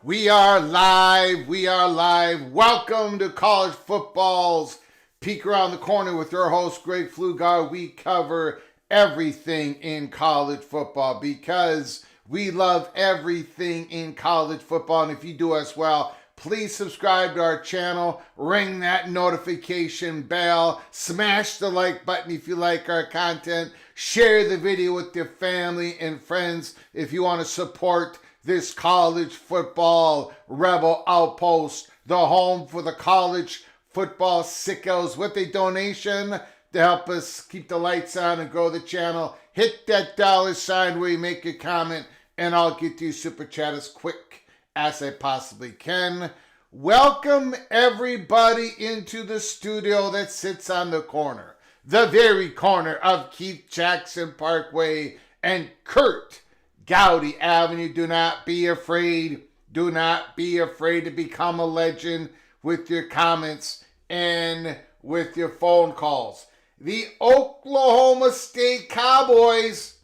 We are live. We are live. Welcome to College Football's Peek Around the Corner with your host, Greg Pflugar. We cover everything in college football because we love everything in college football. And if you do as well, please subscribe to our channel, ring that notification bell, smash the like button if you like our content, share the video with your family and friends if you want to support this college football rebel outpost, the home for the college football sickos, with a donation to help us keep the lights on and grow the channel. Hit that $sign where you make your comment, and I'll get to you super chat as quick as I possibly can. Welcome everybody into the studio that sits on the corner, the very corner of Keith Jackson Parkway and Kurt Gowdy Avenue. Do not be afraid. Do not be afraid to become a legend with your comments and with your phone calls. The Oklahoma State Cowboys.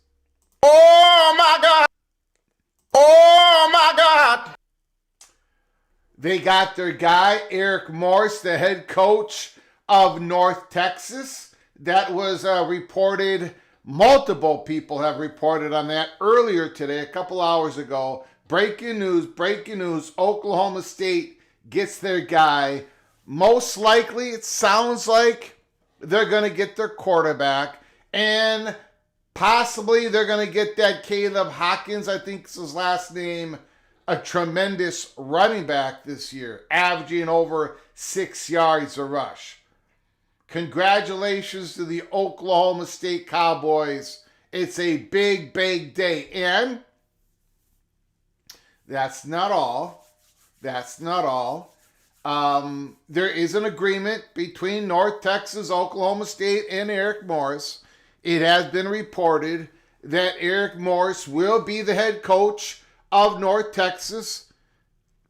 Oh my God. Oh my God. They got their guy, Eric Morris, the head coach of North Texas. That was reported. Multiple people have reported on that earlier today, a couple hours ago. Breaking news. Oklahoma State gets their guy. Most likely, it sounds like they're going to get their quarterback. And possibly they're going to get that Caleb Hawkins, I think is his last name, a tremendous running back this year, averaging over 6 yards a rush. Congratulations to the Oklahoma State Cowboys. It's a big, big day. And that's not all. There is an agreement between North Texas, Oklahoma State, and Eric Morris. It has been reported that Eric Morris will be the head coach of North Texas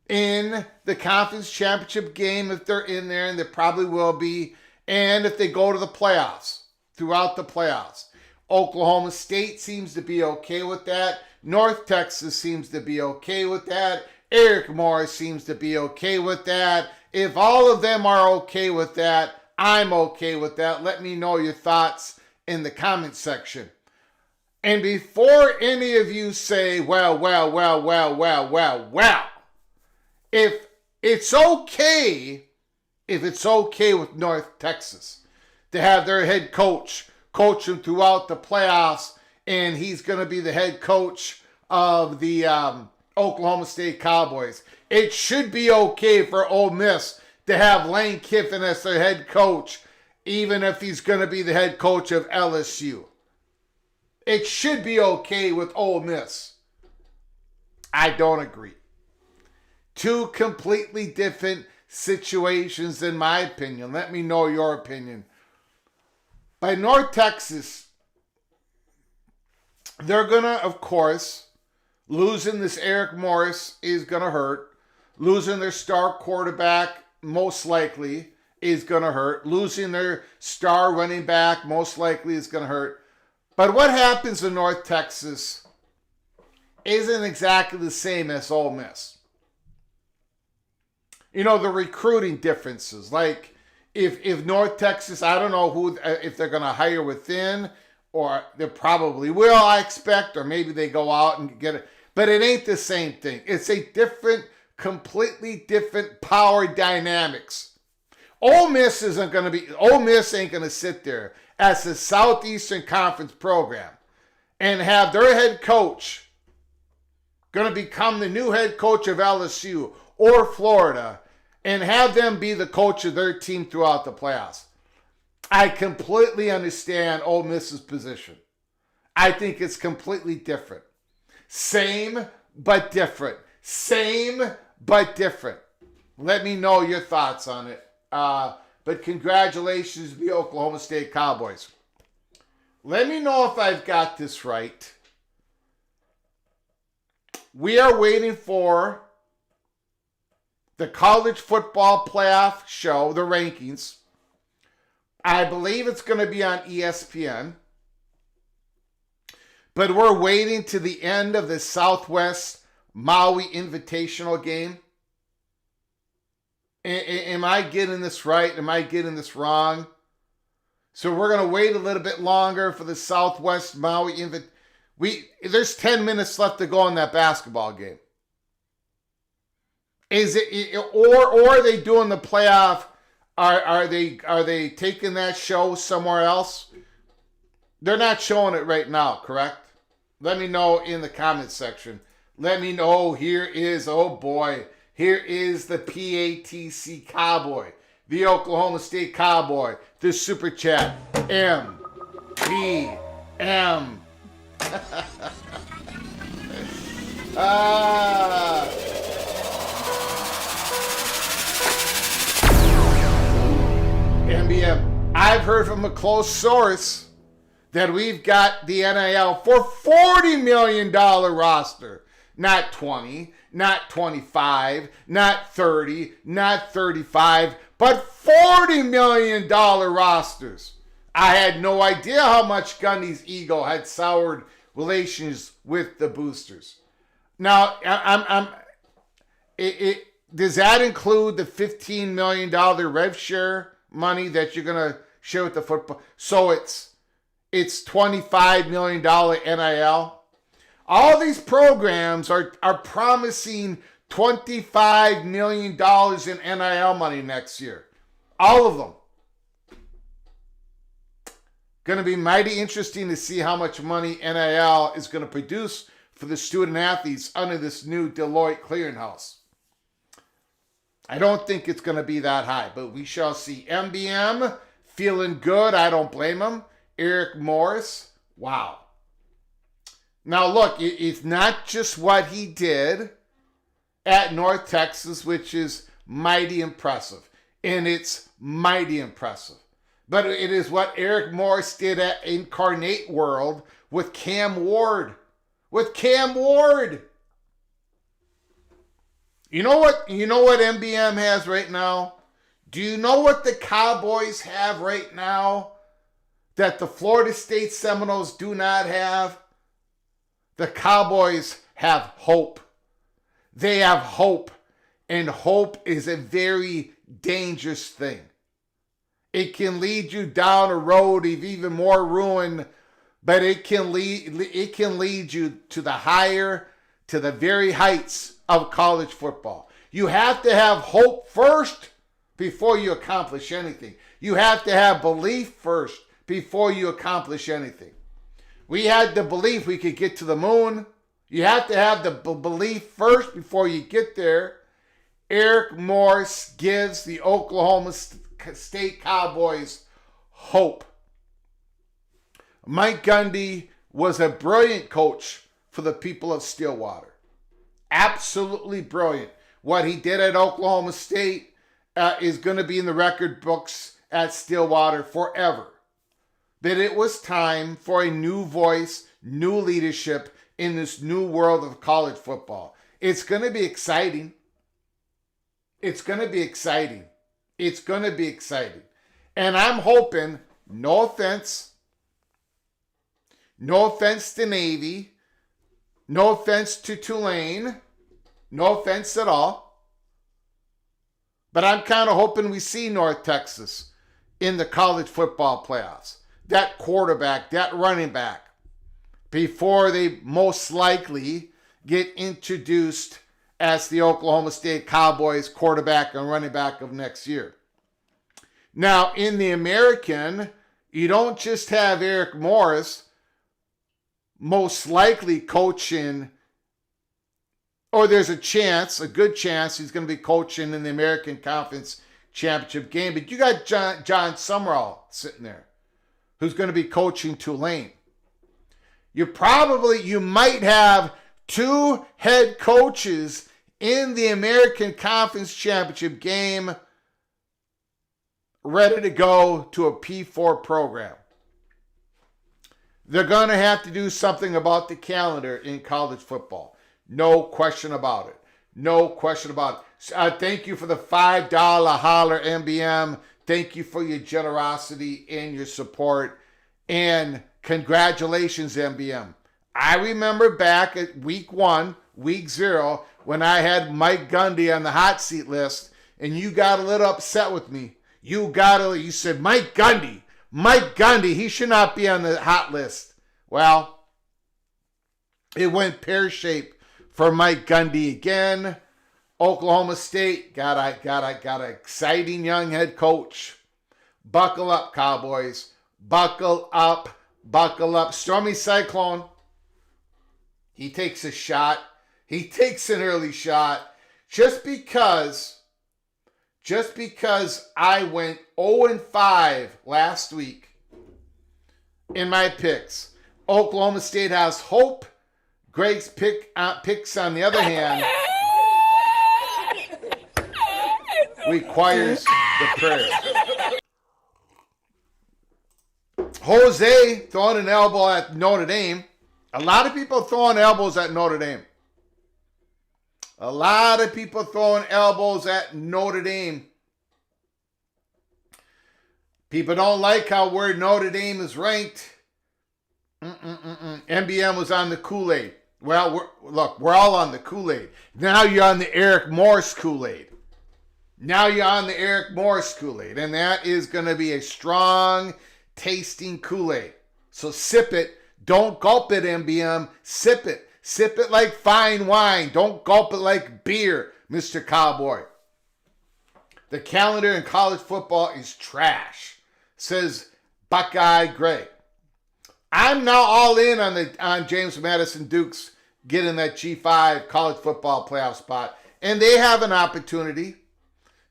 in the conference championship game if they're in there, and they probably will be, and if they go to the playoffs, throughout the playoffs. Oklahoma State seems to be okay with that. North Texas seems to be okay with that. Eric Morris seems to be okay with that. If all of them are okay with that, I'm okay with that. Let me know your thoughts in the comment section. And before any of you say, well, if it's okay with North Texas to have their head coach them throughout the playoffs, and he's going to be the head coach of the Oklahoma State Cowboys, it should be okay for Ole Miss to have Lane Kiffin as their head coach, even if he's going to be the head coach of LSU. It should be okay with Ole Miss. I don't agree. Two completely different situations, in my opinion. Let me know your opinion. By North Texas, they're going to, of course, losing this Eric Morris is going to hurt. Losing their star quarterback, most likely, is going to hurt. Losing their star running back, most likely, is going to hurt. But what happens in North Texas isn't exactly the same as Ole Miss. You know, the recruiting differences. Like, if North Texas, I don't know if they're going to hire within, or they probably will, I expect, or maybe they go out and get it. But it ain't the same thing. It's a completely different power dynamics. Ole Miss ain't going to sit there as the Southeastern Conference program and have their head coach going to become the new head coach of LSU or Florida and have them be the coach of their team throughout the playoffs. I completely understand Ole Miss's position. I think it's completely different. Same, but different. Same, but different. Let me know your thoughts on it. But congratulations to the Oklahoma State Cowboys. Let me know if I've got this right. We are waiting for the college football playoff show, the rankings. I believe it's going to be on ESPN. But we're waiting to the end of the Southwest Maui Invitational game. Am I getting this right? Am I getting this wrong? So we're going to wait a little bit longer for the Southwest Maui Invitational. There's 10 minutes left to go in that basketball game. Is it, or are they doing the playoff? Are they taking that show somewhere else? They're not showing it right now, correct? Let me know in the comment section. Let me know. Here is the PATC Cowboy, the Oklahoma State Cowboy, the Super Chat, MBM. MBM. I've heard from a close source that we've got the NIL for $40 million roster. Not 20, not 25, not 30, not 35, but $40 million rosters. I had no idea how much Gundy's ego had soured relations with the boosters. Now, does that include the $15 million rev share money that you're going to share with the football? So it's $25 million NIL. All these programs are promising $25 million in NIL money next year. All of them. Going to be mighty interesting to see how much money NIL is going to produce for the student athletes under this new Deloitte clearinghouse. I don't think it's going to be that high, but we shall see. MBM feeling good. I don't blame him. Eric Morris. Wow. Now, look, it's not just what he did at North Texas, which is mighty impressive. And it's mighty impressive. But it is what Eric Morris did at Incarnate World with Cam Ward. With Cam Ward. You know what MBM has right now? Do you know what the Cowboys have right now that the Florida State Seminoles do not have? The Cowboys have hope. They have hope. And hope is a very dangerous thing. It can lead you down a road of even more ruin, but it can lead you to the very heights of college football. You have to have hope first before you accomplish anything. You have to have belief first before you accomplish anything. We had the belief we could get to the moon. You have to have the belief first before you get there. Eric Morris gives the Oklahoma State Cowboys hope. Mike Gundy was a brilliant coach for the people of Stillwater. Absolutely brilliant. What he did at Oklahoma State is going to be in the record books at Stillwater forever. But it was time for a new voice, new leadership in this new world of college football. It's going to be exciting. It's going to be exciting. It's going to be exciting. And I'm hoping, no offense to Navy, no offense to Tulane, no offense at all, but I'm kind of hoping we see North Texas in the college football playoffs. That quarterback, that running back, before they most likely get introduced as the Oklahoma State Cowboys quarterback and running back of next year. Now, in the American, you don't just have Eric Morris most likely coaching, or there's a good chance he's going to be coaching in the American Conference Championship game, but you got John Summerall sitting there, who's going to be coaching Tulane. You might have two head coaches in the American Conference Championship game ready to go to a P4 program. They're going to have to do something about the calendar in college football. No question about it. No question about it. Thank you for the $5 holler, MBM. Thank you for your generosity and your support. And congratulations, MBM. I remember back at week 0, when I had Mike Gundy on the hot seat list, and you got a little upset with me. You said, Mike Gundy, he should not be on the hot list. Well, it went pear-shaped for Mike Gundy again. Oklahoma State got an exciting young head coach. Buckle up, Cowboys. Buckle up. Stormy Cyclone. He takes a shot. He takes an early shot. Just because I went 0-5 last week in my picks. Oklahoma State has hope. Greg's picks, on the other hand, requires the prayer. Jose throwing an elbow at Notre Dame. A lot of people throwing elbows at Notre Dame. People don't like where Notre Dame is ranked. MBM was on the Kool-Aid. Well, we're all on the Kool-Aid. Now you're on the Eric Morris Kool-Aid. And that is going to be a strong tasting Kool-Aid. So sip it. Don't gulp it, MBM. Sip it. Sip it like fine wine. Don't gulp it like beer, Mr. Cowboy. The calendar in college football is trash, says Buckeye Greg. I'm now all in on James Madison Dukes getting that G5 college football playoff spot. And they have an opportunity.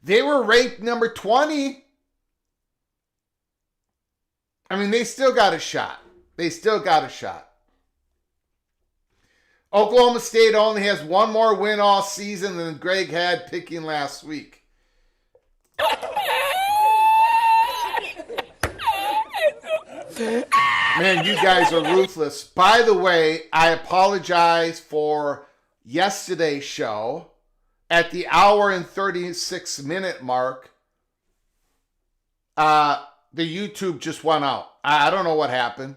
They were ranked number 20. I mean, they still got a shot. Oklahoma State only has one more win all season than Greg had picking last week. Man, you guys are ruthless. By the way, I apologize for yesterday's show. At the hour and 36-minute mark, the YouTube just went out. I don't know what happened.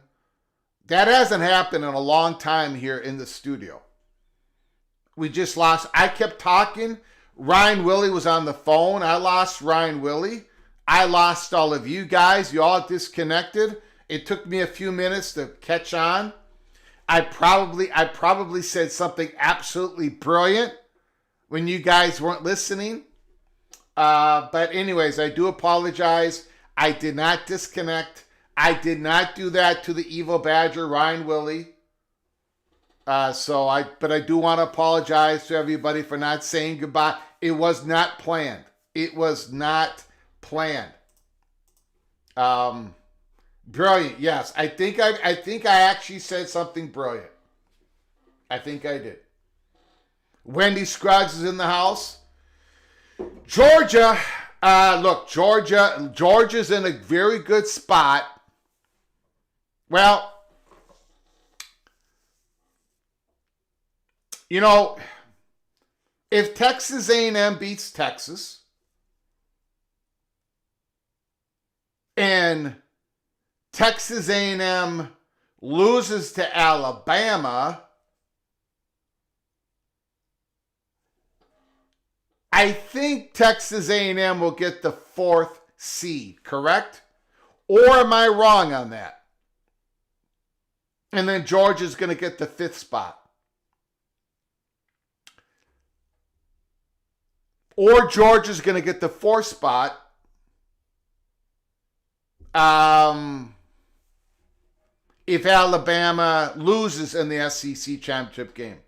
That hasn't happened in a long time here in the studio. We just lost. I kept talking. Ryan Willie was on the phone. I lost Ryan Willie. I lost all of you guys. You all disconnected. It took me a few minutes to catch on. I probably said something absolutely brilliant when you guys weren't listening. But anyways, I do apologize. I did not disconnect. I did not do that to the evil badger, Ryan Willie. But I do want to apologize to everybody for not saying goodbye. It was not planned. It was not planned. Brilliant. Yes, I think I actually said something brilliant. I think I did. Wendy Scruggs is in the house. Georgia, Georgia's in a very good spot. Well, you know, if Texas A&M beats Texas and Texas A&M loses to Alabama, I think Texas A&M will get the 4th seed, correct? Or am I wrong on that? And then Georgia's going to get the 5th spot. Or Georgia's going to get the 4th spot. If Alabama loses in the SEC championship game.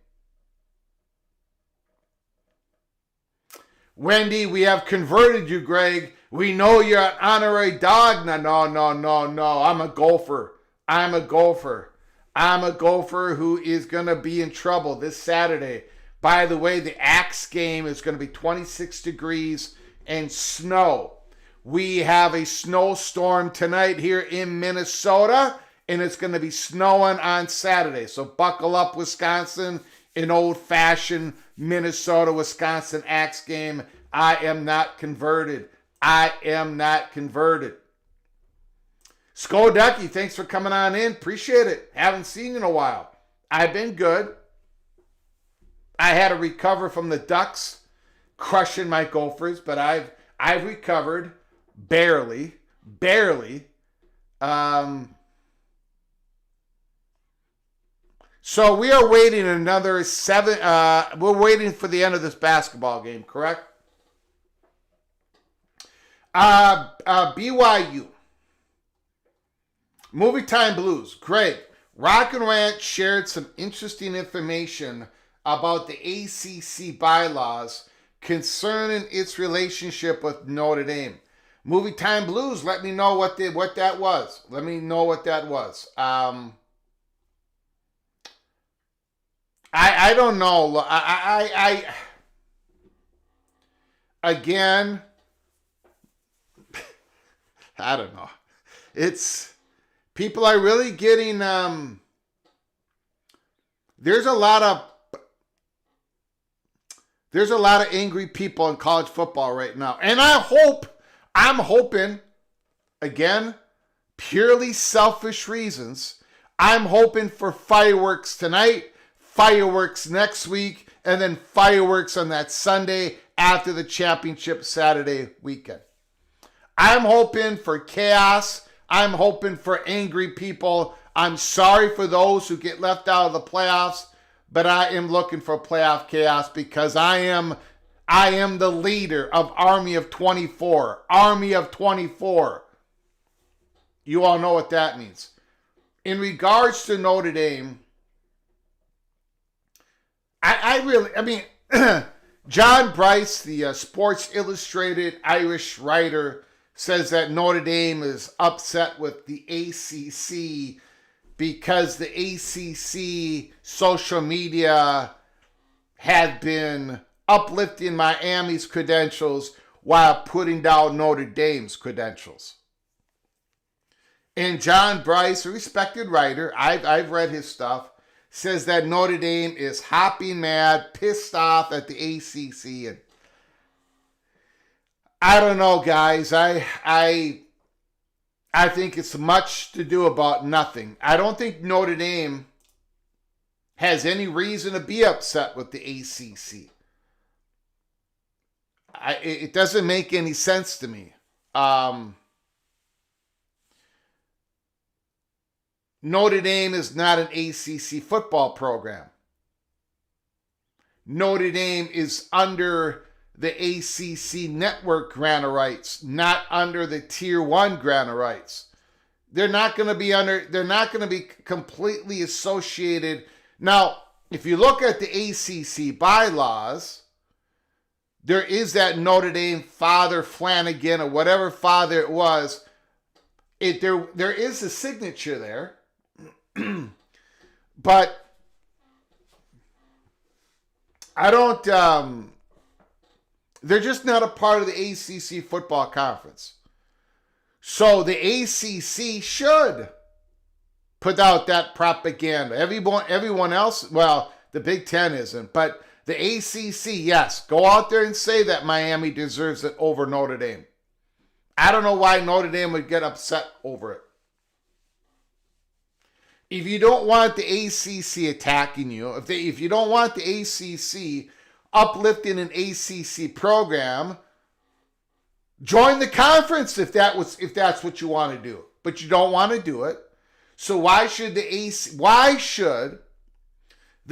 Wendy, we have converted you, Greg. We know you're an honorary dog. No. I'm a gopher. I'm a gopher who is going to be in trouble this Saturday. By the way, the Axe game is going to be 26 degrees and snow. We have a snowstorm tonight here in Minnesota, and it's going to be snowing on Saturday. So buckle up, Wisconsin, an old-fashioned Minnesota-Wisconsin Axe game. I am not converted. Ducky, thanks for coming on in. Appreciate it. Haven't seen you in a while. I've been good. I had to recover from the Ducks crushing my Gophers, but I've recovered barely. So we are waiting another 7. We're waiting for the end of this basketball game, correct? BYU. Movie Time Blues. Greg, Rock and Rant shared some interesting information about the ACC bylaws concerning its relationship with Notre Dame. Movie Time Blues, let me know what that was. I don't know. Again, I don't know. It's people are really getting there's a lot of angry people in college football right now. And I'm hoping, again, purely selfish reasons, I'm hoping for fireworks tonight, fireworks next week, and then fireworks on that Sunday after the championship Saturday weekend. I'm hoping for chaos. I'm hoping for angry people. I'm sorry for those who get left out of the playoffs, but I am looking for playoff chaos because I am the leader of Army of 24. Army of 24. You all know what that means. In regards to Notre Dame, John Bryce, the Sports Illustrated Irish writer, says that Notre Dame is upset with the ACC because the ACC social media had been uplifting Miami's credentials while putting down Notre Dame's credentials. And John Bryce, a respected writer, I've read his stuff, says that Notre Dame is hopping mad, pissed off at the ACC. And I don't know, guys. I think it's much to do about nothing. I don't think Notre Dame has any reason to be upset with the ACC. It doesn't make any sense to me. Notre Dame is not an ACC football program. Notre Dame is under the ACC network grant of rights, not under the Tier 1 grant of rights. They're not going to be completely associated. Now, if you look at the ACC bylaws, there is that Notre Dame Father Flanagan or whatever father it was. There is a signature there. But I don't, they're just not a part of the ACC football conference. So the ACC should put out that propaganda. Everyone else, well, the Big Ten isn't, but the ACC, yes, go out there and say that Miami deserves it over Notre Dame. I don't know why Notre Dame would get upset over it. If you don't want the ACC attacking you, if you don't want the ACC uplifting an ACC program, join the conference if that's what you want to do. But you don't want to do it. So why should the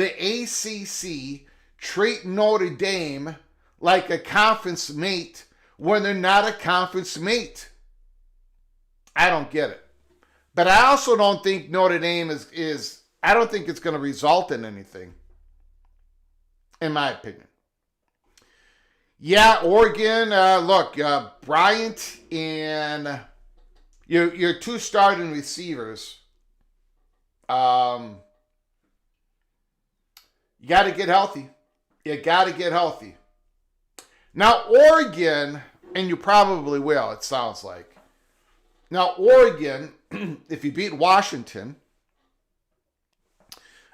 ACC treat Notre Dame like a conference mate when they're not a conference mate? I don't get it. But I also don't think Notre Dame is I don't think it's going to result in anything, in my opinion. Yeah, Oregon, look, Bryant and your two starting receivers, you got to get healthy. You got to get healthy. Now, Oregon, and you probably will, it sounds like. Now, Oregon, if you beat Washington,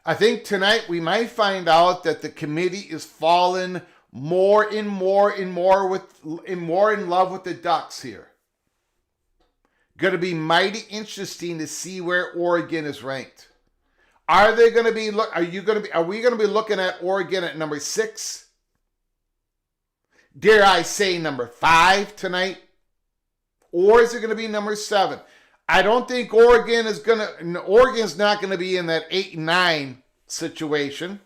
I think tonight we might find out that the committee is falling more and more in love with the Ducks here. Going to be mighty interesting to see where Oregon is ranked. Are we going to be looking at Oregon at number 6? Dare I say number 5 tonight? Or is it going to be number 7? I don't think Oregon's not going to be in that 8 and 9 situation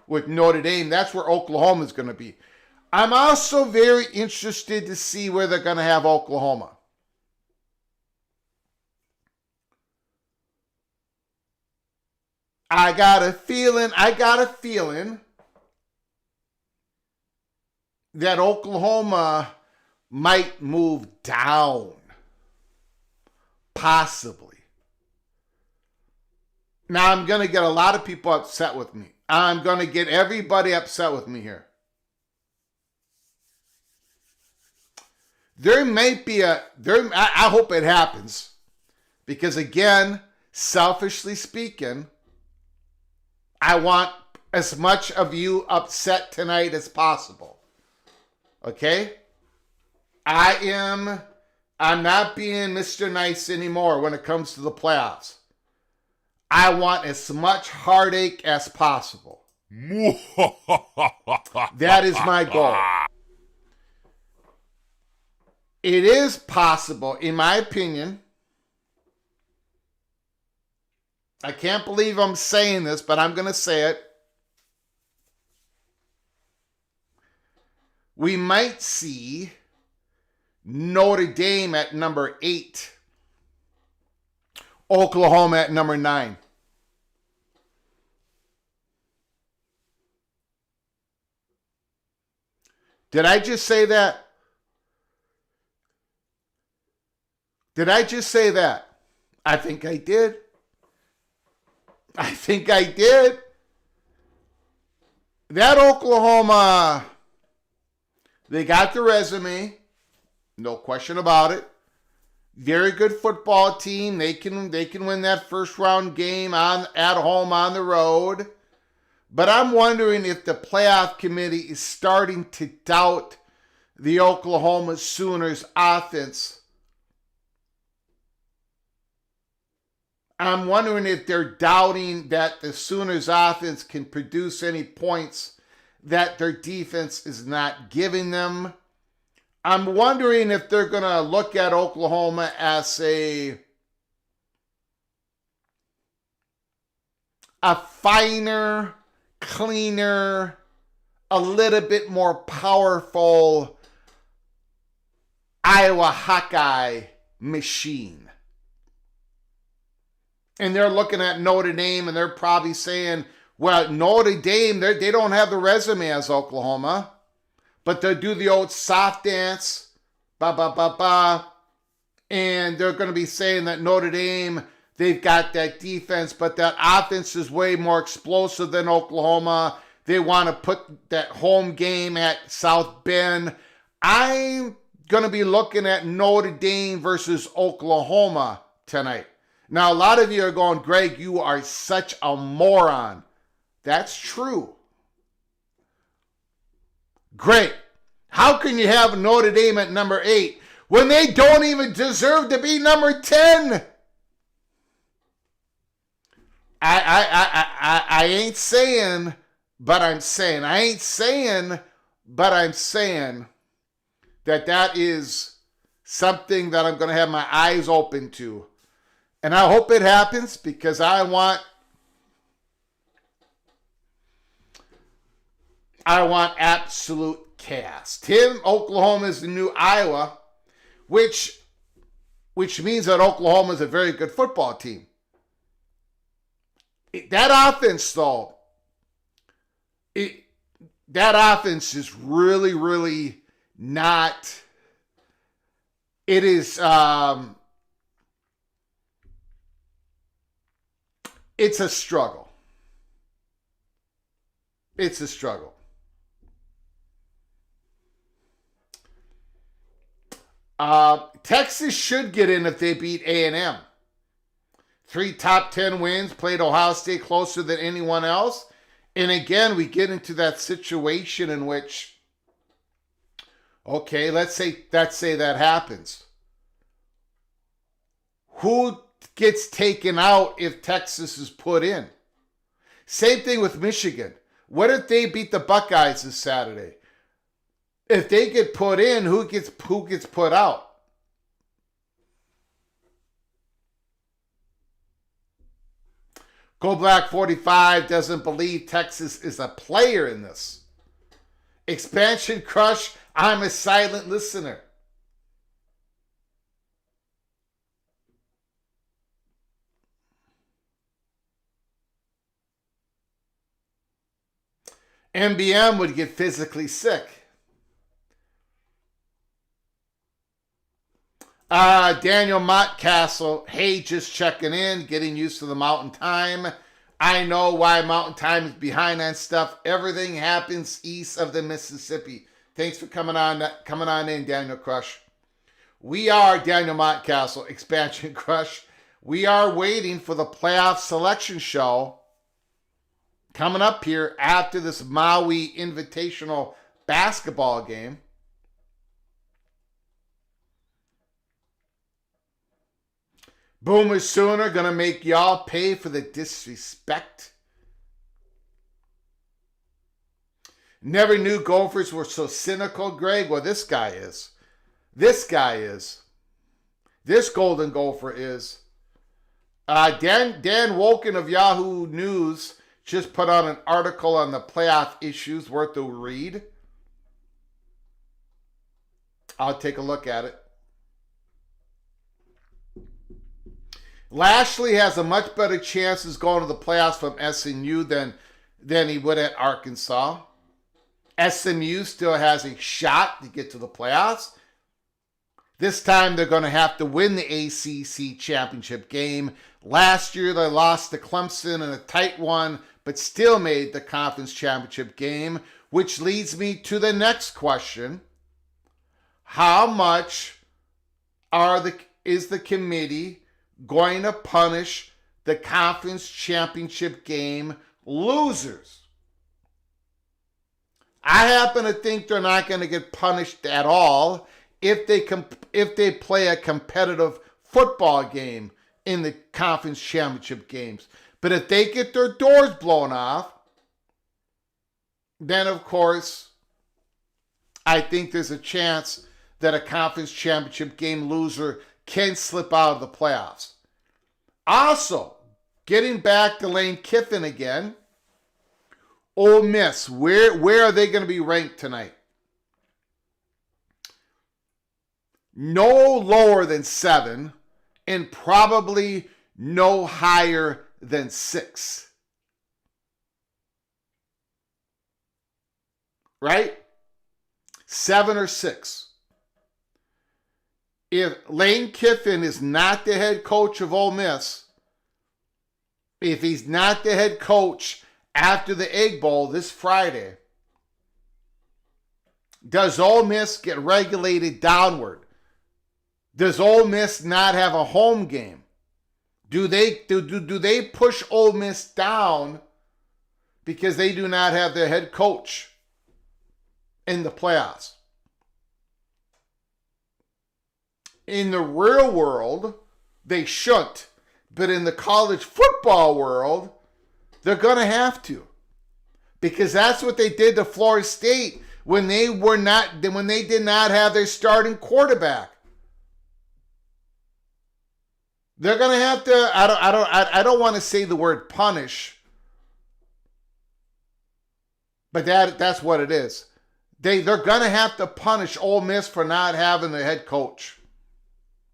with Notre Dame. That's where Oklahoma is going to be. I'm also very interested to see where they're going to have Oklahoma. I got a feeling that Oklahoma might move down. Possibly. Now, I'm going to get a lot of people upset with me. I'm going to get everybody upset with me here. There might be I hope it happens. Because again, selfishly speaking, I want as much of you upset tonight as possible. Okay? I'm not being Mr. Nice anymore when it comes to the playoffs. I want as much heartache as possible. That is my goal. It is possible, in my opinion. I can't believe I'm saying this, but I'm going to say it. We might see Notre Dame at number 8. Oklahoma at number 9. Did I just say that? Did I just say that? I think I did. That Oklahoma, they got the resume. No question about it. Very good football team. They can win that first round game at home on the road. But I'm wondering if the playoff committee is starting to doubt the Oklahoma Sooners offense. I'm wondering if they're doubting that the Sooners offense can produce any points that their defense is not giving them. I'm wondering if they're going to look at Oklahoma as a finer, cleaner, a little bit more powerful Iowa Hawkeye machine. And they're looking at Notre Dame and they're probably saying, well, Notre Dame, they don't have the resume as Oklahoma. But they'll do the old soft dance, and they're going to be saying that Notre Dame, they've got that defense, but that offense is way more explosive than Oklahoma. They want to put that home game at South Bend. I'm going to be looking at Notre Dame versus Oklahoma tonight. Now, a lot of you are going, Greg, you are such a moron. That's true. Great. How can you have Notre Dame at number 8 when they don't even deserve to be number 10? I ain't saying, but I'm saying. I ain't saying, but I'm saying that is something that I'm going to have my eyes open to. And I hope it happens because I want absolute chaos. Oklahoma is the new Iowa, which means that Oklahoma is a very good football team. That offense, though, that offense is really, really not. It is. It's a struggle. It's a struggle. Texas should get in if they beat A&M. 3 top 10 wins, played Ohio State closer than anyone else. And again, we get into that situation in which, okay, let's say that happens. Who gets taken out if Texas is put in? Same thing with Michigan. What if they beat the Buckeyes this Saturday? If they get put in, who gets put out? Go Black 45 doesn't believe Texas is a player in this. Expansion Crush, I'm a silent listener. MBM would get physically sick. Daniel Montcastle, hey, just checking in, getting used to the mountain time. I know why mountain time is behind on stuff. Everything happens east of the Mississippi. Thanks for coming on in, Daniel Crush. We are Daniel Montcastle, Expansion Crush. We are waiting for the playoff selection show coming up here after this Maui Invitational basketball game. Boomer Sooner gonna make y'all pay for the disrespect. Never knew Gophers were so cynical, Greg. Well, this guy is. This Golden Gopher is. Dan Woken of Yahoo News just put out an article on the playoff issues worth a read. I'll take a look at it. Lashley has a much better chance of going to the playoffs from SMU than he would at Arkansas. SMU still has a shot to get to the playoffs. This time they're going to have to win the ACC championship game. Last year they lost to Clemson in a tight one, but still made the conference championship game, which leads me to the next question. how much is the committee going to punish the conference championship game losers? I happen to think they're not going to get punished at all if they play a competitive football game in the conference championship games. But if they get their doors blown off, then of course, I think there's a chance that a conference championship game loser can slip out of the playoffs. Also, getting back to Lane Kiffin again, Ole Miss, where are they going to be ranked tonight? No lower than 7 and probably no higher than 6. Right? 7 or 6. If Lane Kiffin is not the head coach of Ole Miss, if he's not the head coach after the Egg Bowl this Friday, does Ole Miss get regulated downward? Does Ole Miss not have a home game? Do they push Ole Miss down because they do not have their head coach in the playoffs? In the real world, they shouldn't. But in the college football world, they're going to have to. Because that's what they did to Florida State when they did not have their starting quarterback. They're going to have to, I don't want to say the word punish, but that's what it is. They're going to have to punish Ole Miss for not having their head coach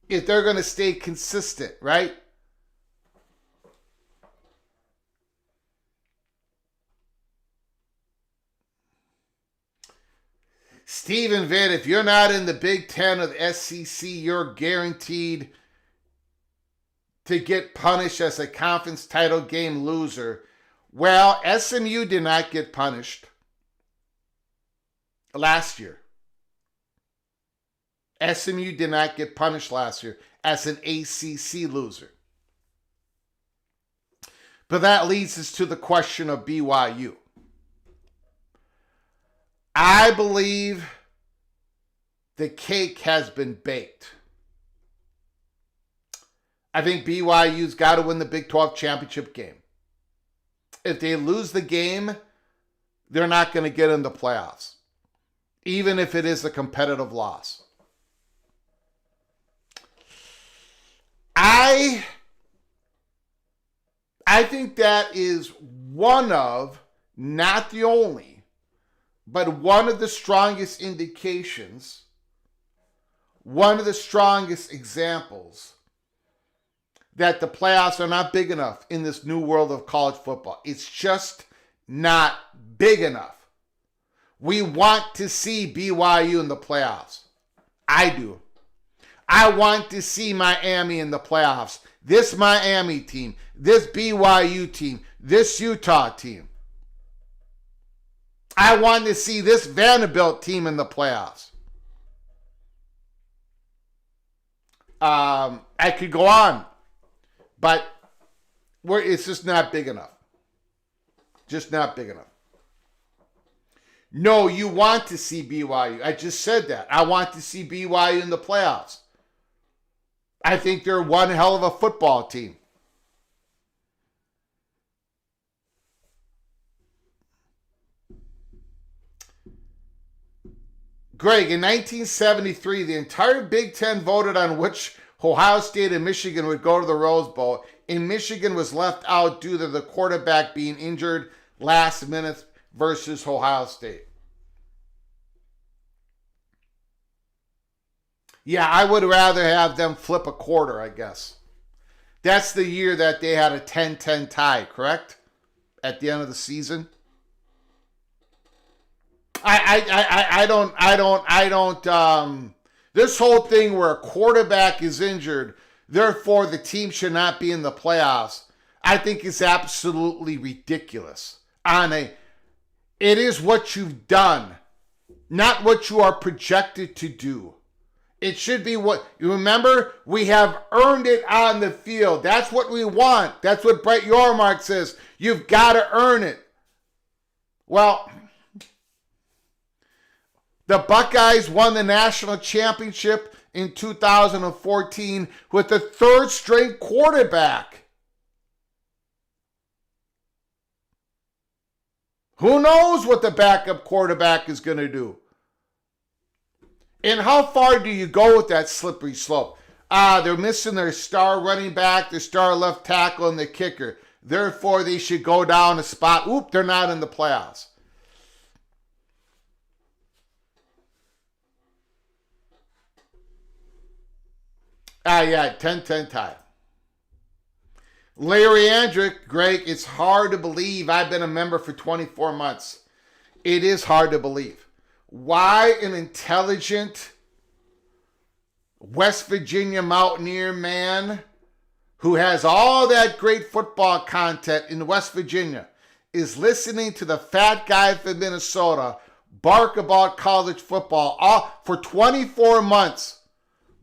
if they're going to stay consistent, right? Stephen Vitt, if you're not in the Big Ten or the SEC, you're guaranteed to get punished as a conference title game loser. Well, SMU did not get punished last year. SMU did not get punished last year as an ACC loser. But that leads us to the question of BYU. I believe the cake has been baked. I think BYU's got to win the Big 12 championship game. If they lose the game, they're not going to get in the playoffs, even if it is a competitive loss. I think that is one of, not the only, but one of the strongest indications, one of the strongest examples that the playoffs are not big enough in this new world of college football. It's just not big enough. We want to see BYU in the playoffs. I do. I want to see Miami in the playoffs. This Miami team, this BYU team, this Utah team. I want to see this Vanderbilt team in the playoffs. I could go on, but it's just not big enough. Just not big enough. No, you want to see BYU. I just said that. I want to see BYU in the playoffs. I think they're one hell of a football team. Greg, in 1973, the entire Big Ten voted on which Ohio State and Michigan would go to the Rose Bowl, and Michigan was left out due to the quarterback being injured last minute versus Ohio State. Yeah, I would rather have them flip a quarter, I guess. That's the year that they had a 10-10 tie, correct? At the end of the season. I don't, this whole thing where a quarterback is injured, therefore the team should not be in the playoffs, I think is absolutely ridiculous. It is what you've done, not what you are projected to do. It should be what you remember. We have earned it on the field. That's what we want. That's what Brett Yormark says. You've got to earn it. Well, the Buckeyes won the national championship in 2014 with the third-string quarterback. Who knows what the backup quarterback is going to do? And how far do you go with that slippery slope? They're missing their star running back, their star left tackle, and the kicker. Therefore, they should go down a spot. Oop, they're not in the playoffs. Yeah, 10-10 tie. Larry Andrick, Greg, it's hard to believe I've been a member for 24 months. It is hard to believe. Why an intelligent West Virginia Mountaineer man who has all that great football content in West Virginia is listening to the fat guy from Minnesota bark about college football all for 24 months.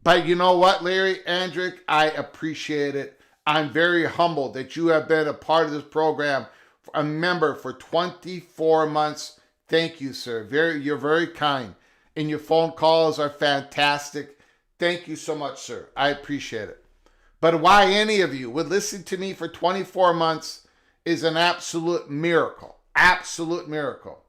But you know what, Larry Andrick? I appreciate it. I'm very humbled that you have been a part of this program, a member for 24 months. Thank you, sir. You're very kind. And your phone calls are fantastic. Thank you so much, sir. I appreciate it. But why any of you would listen to me for 24 months is an absolute miracle. Absolute miracle.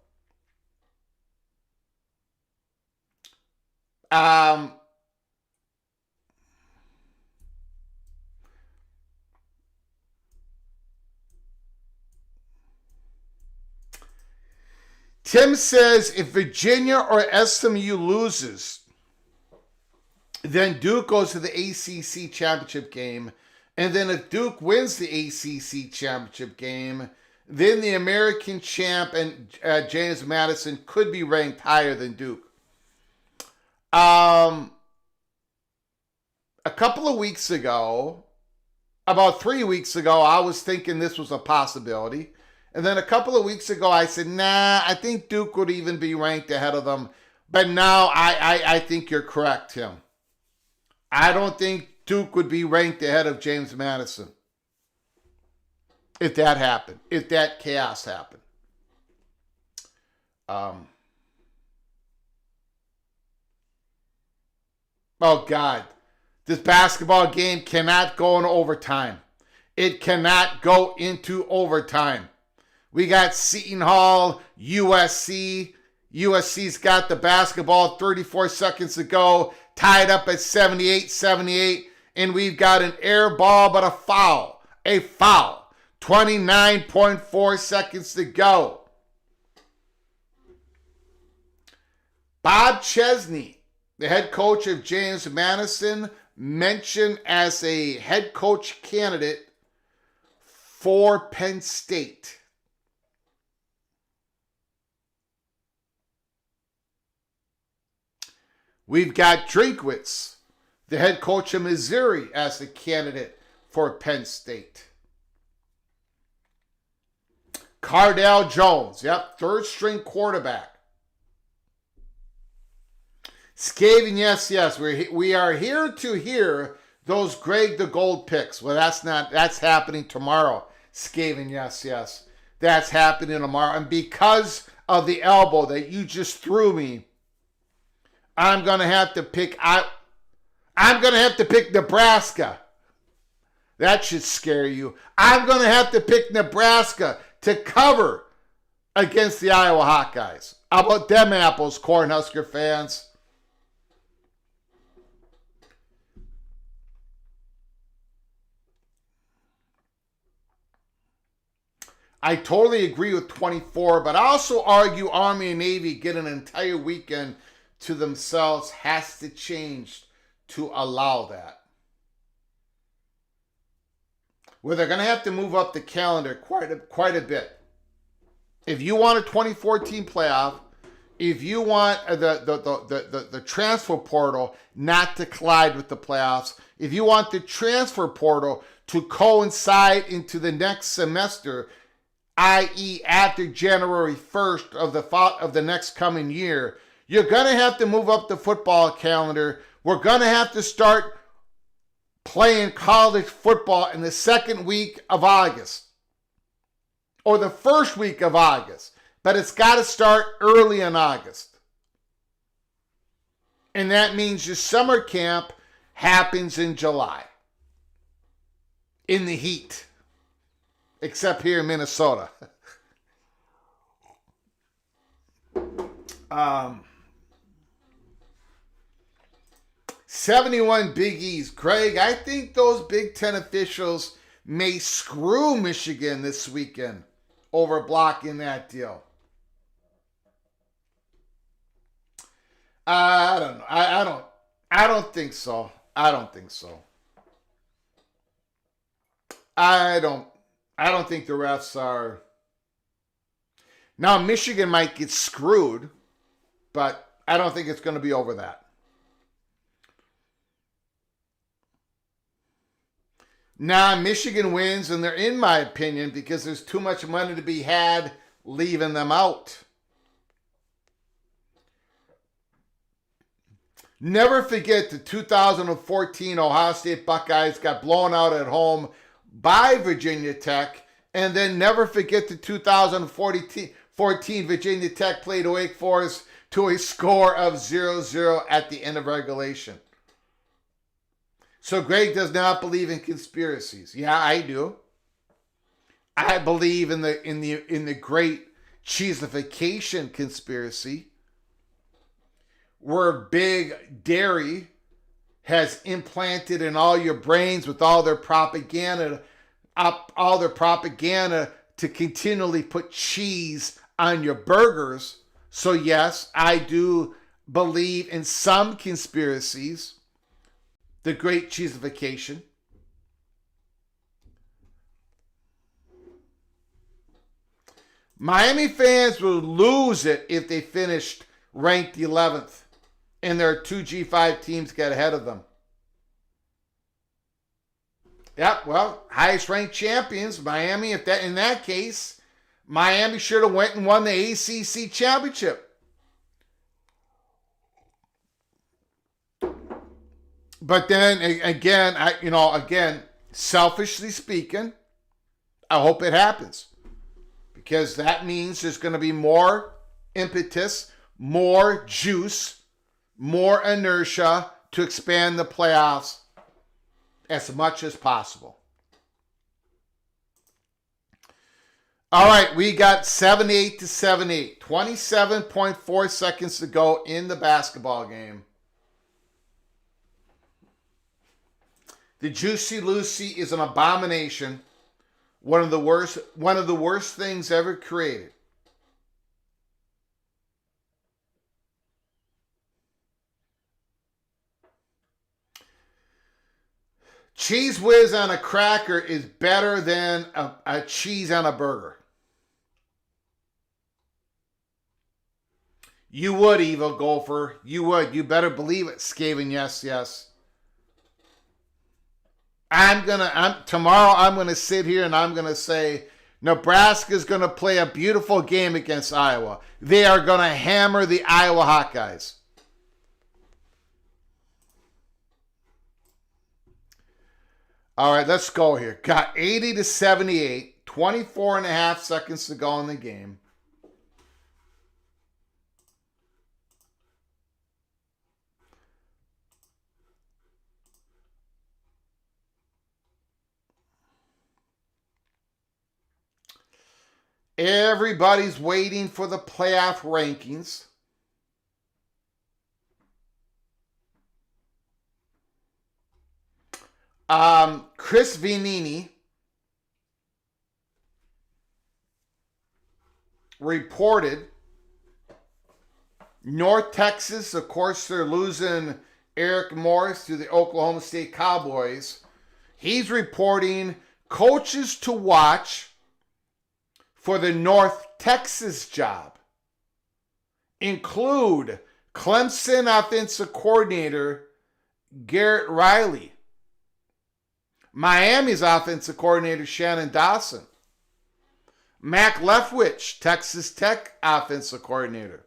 Tim says if Virginia or SMU loses, then Duke goes to the ACC championship game. And then if Duke wins the ACC championship game, then the American champ and James Madison could be ranked higher than Duke. A couple of weeks ago, about 3 weeks ago, I was thinking this was a possibility. And then a couple of weeks ago, I said, nah, I think Duke would even be ranked ahead of them. But now I think you're correct, Tim. I don't think Duke would be ranked ahead of James Madison if that happened, if that chaos happened. Oh, God. This basketball game cannot go in overtime. It cannot go into overtime. We got Seton Hall, USC. USC's got the basketball, 34 seconds to go, tied up at 78-78. And we've got an air ball, but a foul. A foul. 29.4 seconds to go. Bob Chesney, the head coach of James Madison, mentioned as a head coach candidate for Penn State. We've got Drinkwitz, the head coach of Missouri, as the candidate for Penn State. Cardale Jones, yep, third string quarterback. Skaven, yes, we are here to hear those Greg the Gold picks. Well, that's happening tomorrow. Skaven, yes, that's happening tomorrow. And because of the elbow that you just threw me, I'm gonna have to pick Nebraska. That should scare you. I'm gonna have to pick Nebraska to cover against the Iowa Hawkeyes. How about them apples, Cornhusker fans? I totally agree with 24, but I also argue Army and Navy get an entire weekend to themselves has to change to allow that. Well, they're going to have to move up the calendar quite a bit. If you want a 2014 playoff, if you want the transfer portal not to collide with the playoffs, if you want the transfer portal to coincide into the next semester, i.e. after January 1st of the next coming year, you're going to have to move up the football calendar We're going to have to start playing college football in the second week of August or the first week of August, but it's got to start early in August. And that means your summer camp happens in July in the heat, except here in Minnesota. 71 Big East. Craig, I think those Big Ten officials may screw Michigan this weekend over blocking that deal. I don't know. I don't think so. I don't think the refs are. Now Michigan might get screwed, but I don't think it's going to be over that. Nah, Michigan wins, and they're in my opinion because there's too much money to be had leaving them out. Never forget the 2014 Ohio State Buckeyes got blown out at home by Virginia Tech, and then never forget the 2014 Virginia Tech played Wake Forest to a score of 0-0 at the end of regulation. So Greg does not believe in conspiracies. Yeah, I do. I believe in the great cheesification conspiracy, where big dairy has implanted in all your brains with all their propaganda to continually put cheese on your burgers. So yes, I do believe in some conspiracies. The great cheesification. Miami fans will lose it if they finished ranked 11th and their two G5 teams get ahead of them. Yep, well, highest ranked champions, Miami. In that case, Miami should have went and won the ACC championship. But then again, selfishly speaking, I hope it happens, because that means there's going to be more impetus, more juice, more inertia to expand the playoffs as much as possible. All right, we got 78 to 78, 27.4 seconds to go in the basketball game. The Juicy Lucy is an abomination. One of the worst things ever created. Cheese Whiz on a cracker is better than a cheese on a burger. You would, Evil Gopher. You would. You better believe it, Skaven. Yes, yes. Tomorrow I'm gonna sit here and I'm gonna say Nebraska's gonna play a beautiful game against Iowa. They are gonna hammer the Iowa Hawkeyes. All right, let's go here. Got 80 to 78, 24 and a half seconds to go in the game. Everybody's waiting for the playoff rankings. Chris Vanini reported North Texas, of course, they're losing Eric Morris to the Oklahoma State Cowboys. He's reporting coaches to watch for the North Texas job include Clemson offensive coordinator Garrett Riley, Miami's offensive coordinator Shannon Dawson, Mac Leftwich, Texas Tech offensive coordinator.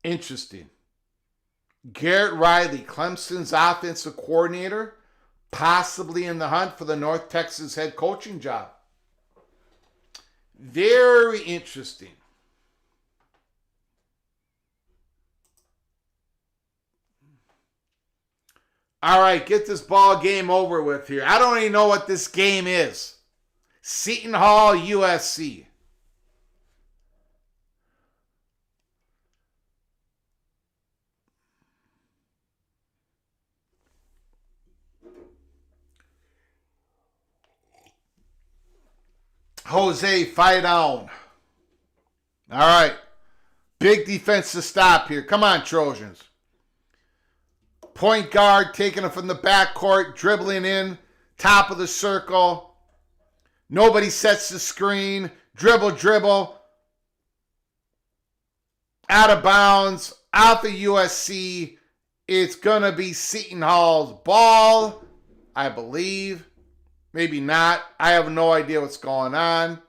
Interesting. Garrett Riley, Clemson's offensive coordinator, possibly in the hunt for the North Texas head coaching job. Very interesting. All right, get this ball game over with here. I don't even know what this game is. Seton Hall, USC. Jose, fight on. All right. Big defensive stop here. Come on, Trojans. Point guard taking it from the backcourt, dribbling in, top of the circle. Nobody sets the screen. Dribble. Out of bounds. Out the USC. It's going to be Seton Hall's ball, I believe. Maybe not. I have no idea what's going on.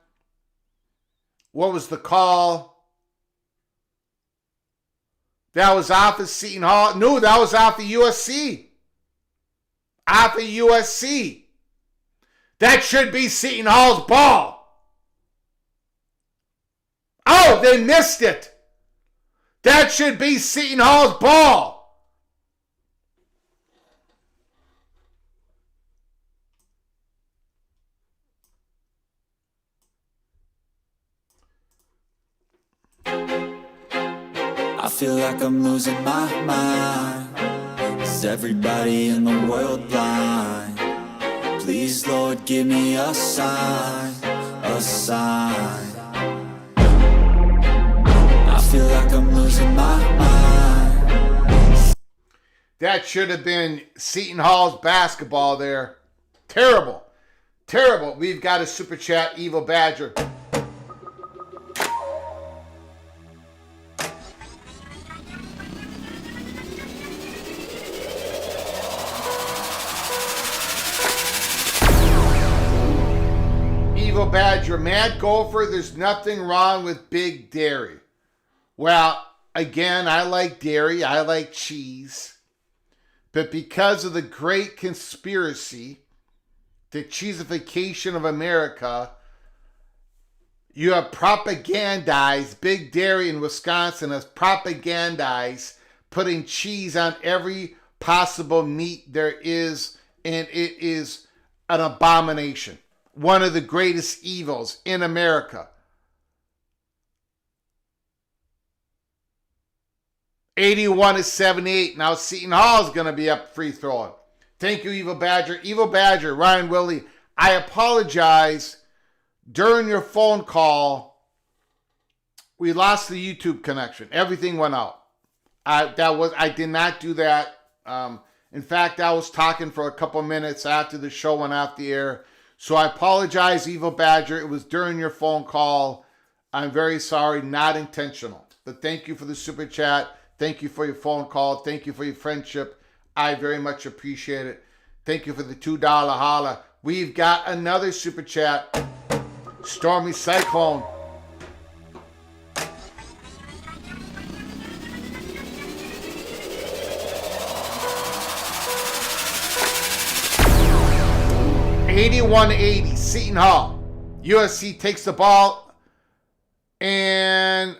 What was the call? That was off of Seton Hall. No, that was off the USC. Off of USC. That should be Seton Hall's ball. Oh, they missed it. That should be Seton Hall's ball. I feel like I'm losing my mind. Is everybody in the world blind? Please, Lord, give me a sign, a sign. I feel like I'm losing my mind. That should have been Seton Hall's basketball there. Terrible. We've got a super chat, Evil Badger. Badger, Matt Gopher, there's nothing wrong with big dairy. Well, again, I like dairy, I like cheese. But because of the great conspiracy, the cheesification of America, you have propagandized big dairy in Wisconsin as propagandized putting cheese on every possible meat there is, and it is an abomination. One of the greatest evils in America. 81-78. Now Seton Hall is going to be up free throwing. Thank you, Evil Badger. Evil Badger, Ryan Willie, I apologize. During your phone call, we lost the YouTube connection. Everything went out. I did not do that. In fact, I was talking for a couple minutes after the show went off the air. So I apologize, Evil Badger. It was during your phone call. I'm very sorry, not intentional. But thank you for the super chat. Thank you for your phone call. Thank you for your friendship. I very much appreciate it. Thank you for the $2 holla. We've got another super chat. Stormy Cyclone. $81-80, Seton Hall. USC takes the ball, and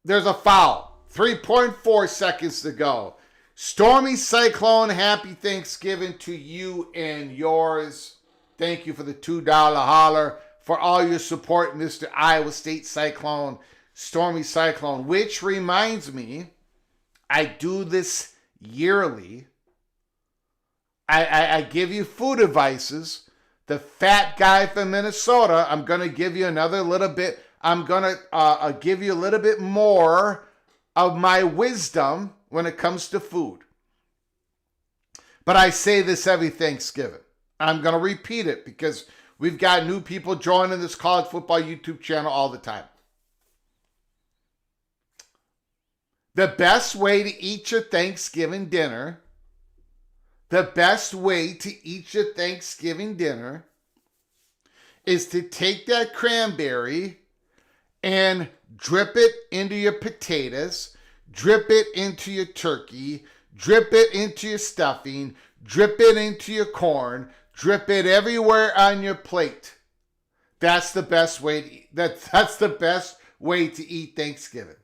there's a foul. 3.4 seconds to go. Stormy Cyclone, happy Thanksgiving to you and yours. Thank you for the $2 holler, for all your support, Mr. Iowa State Cyclone, Stormy Cyclone, which reminds me, I do this yearly. I give you food advices. The fat guy from Minnesota, I'm going to give you another little bit. I'm going to give you a little bit more of my wisdom when it comes to food. But I say this every Thanksgiving. I'm going to repeat it because we've got new people joining this college football YouTube channel all the time. The best way to eat your Thanksgiving dinner is to take that cranberry and drip it into your potatoes, drip it into your turkey, drip it into your stuffing, drip it into your corn, drip it everywhere on your plate. That's the best way to eat. That's the best way to eat Thanksgiving.